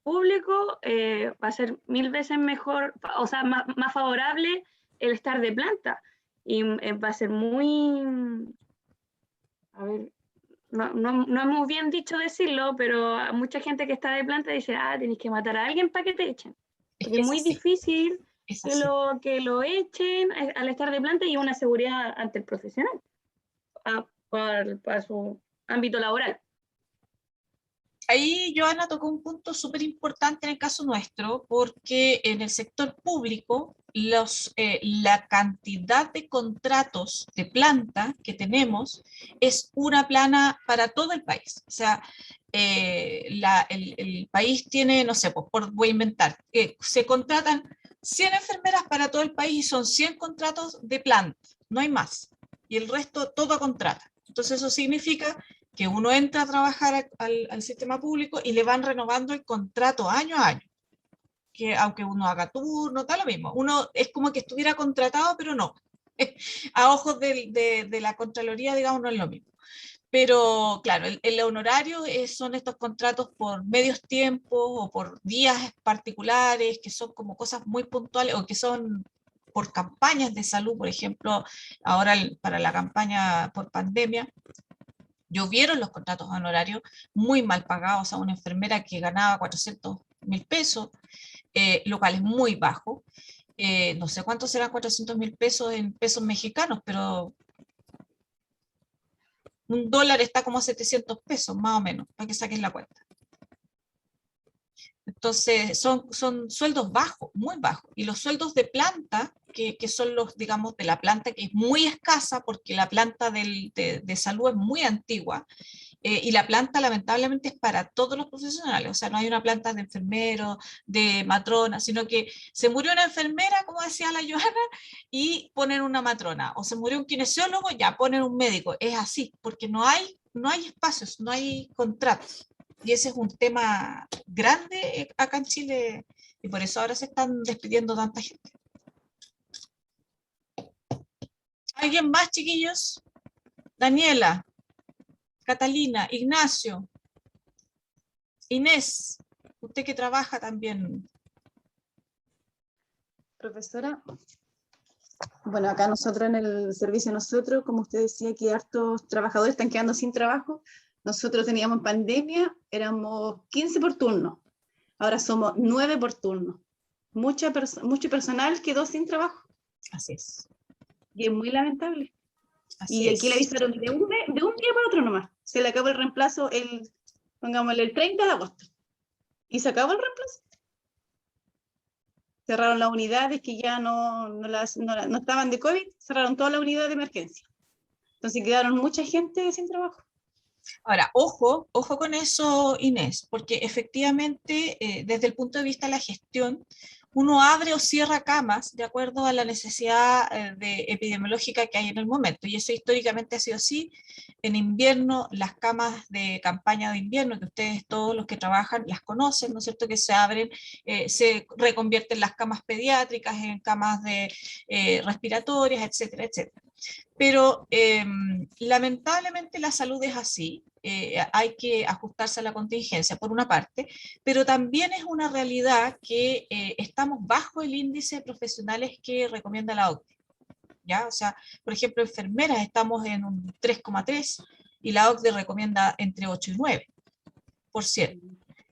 público, va a ser 1000 veces mejor, o sea, más favorable el estar de planta. Y va a ser muy, a ver, no es muy bien dicho decirlo, pero mucha gente que está de planta dice, tenéis que matar a alguien para que te echen. Es Porque que es es muy así, difícil es que así. lo echen al estar de planta, y una seguridad ante el profesional para su ámbito laboral. Ahí Joana tocó un punto súper importante en el caso nuestro, porque en el sector público la cantidad de contratos de planta que tenemos es una plana para todo el país. O sea, el país tiene, no sé, voy a inventar, se contratan 100 enfermeras para todo el país y son 100 contratos de planta, no hay más. Y el resto todo a contrata. Entonces eso significa que uno entra a trabajar al sistema público y le van renovando el contrato año a año. Que aunque uno haga turno, da lo mismo. Uno es como que estuviera contratado, pero no. A ojos de la Contraloría, digamos, no es lo mismo. Pero claro, el honorario son estos contratos por medios tiempos o por días particulares, que son como cosas muy puntuales o que son por campañas de salud, por ejemplo, ahora para la campaña por pandemia, llovieron los contratos honorarios muy mal pagados a una enfermera que ganaba 400.000 pesos, lo cual es muy bajo. No sé cuántos serán 400.000 pesos en pesos mexicanos, pero un dólar está como a 700 pesos, más o menos, para que saquen la cuenta. Entonces, son sueldos bajos, muy bajos. Y los sueldos de planta, que son los, digamos, de la planta que es muy escasa, porque la planta de salud es muy antigua, y la planta lamentablemente es para todos los profesionales, o sea, no hay una planta de enfermero, de matrona, sino que se murió una enfermera, como decía la Joana, y ponen una matrona, o se murió un kinesiólogo, ya ponen un médico, es así, porque no hay espacios, no hay contratos. Y ese es un tema grande acá en Chile, y por eso ahora se están despidiendo tanta gente. ¿Alguien más, chiquillos? Daniela, Catalina, Ignacio, Inés, usted que trabaja también. Profesora, bueno, acá nosotros en el servicio, como usted decía, que hartos trabajadores están quedando sin trabajo. Nosotros teníamos en pandemia, éramos 15 por turno, ahora somos 9 por turno. Mucho personal quedó sin trabajo. Así es. Y es muy lamentable. Así y aquí le es. avisaron de un día para otro nomás. Se le acabó el reemplazo pongámosle el 30 de agosto. Y se acabó el reemplazo. Cerraron las unidades que ya no estaban de COVID, cerraron toda la unidad de emergencia. Entonces quedaron mucha gente sin trabajo. Ahora, ojo con eso, Inés, porque efectivamente, desde el punto de vista de la gestión, uno abre o cierra camas de acuerdo a la necesidad epidemiológica que hay en el momento. Y eso históricamente ha sido así. En invierno, las camas de campaña de invierno, que ustedes todos los que trabajan las conocen, ¿no es cierto?, que se abren, se reconvierten las camas pediátricas en camas respiratorias, etcétera, etcétera. Pero lamentablemente la salud es así, hay que ajustarse a la contingencia por una parte, pero también es una realidad que estamos bajo el índice de profesionales que recomienda la OCDE. ¿Ya? O sea, por ejemplo, enfermeras estamos en un 3,3 y la OCDE recomienda entre 8 y 9%.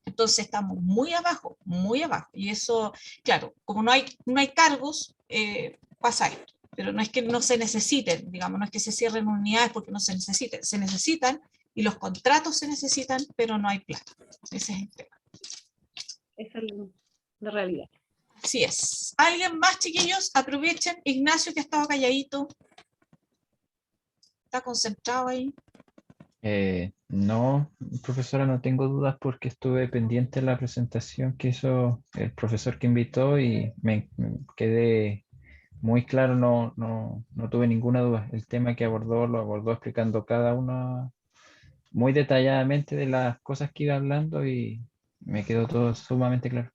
Entonces estamos muy abajo, muy abajo. Y eso, claro, como no hay cargos, pasa esto. Pero no es que no se necesiten, digamos, no es que se cierren unidades porque no se necesitan y los contratos se necesitan, pero no hay plata. Ese es el tema. Esa es la realidad. Así es. ¿Alguien más, chiquillos? Aprovechen. Ignacio, que ha estado calladito. ¿Está concentrado ahí? No, profesora, no tengo dudas porque estuve pendiente de la presentación que hizo el profesor que invitó y me quedé muy claro, no tuve ninguna duda. El tema que abordó lo abordó explicando cada una muy detalladamente de las cosas que iba hablando y me quedó todo sumamente claro.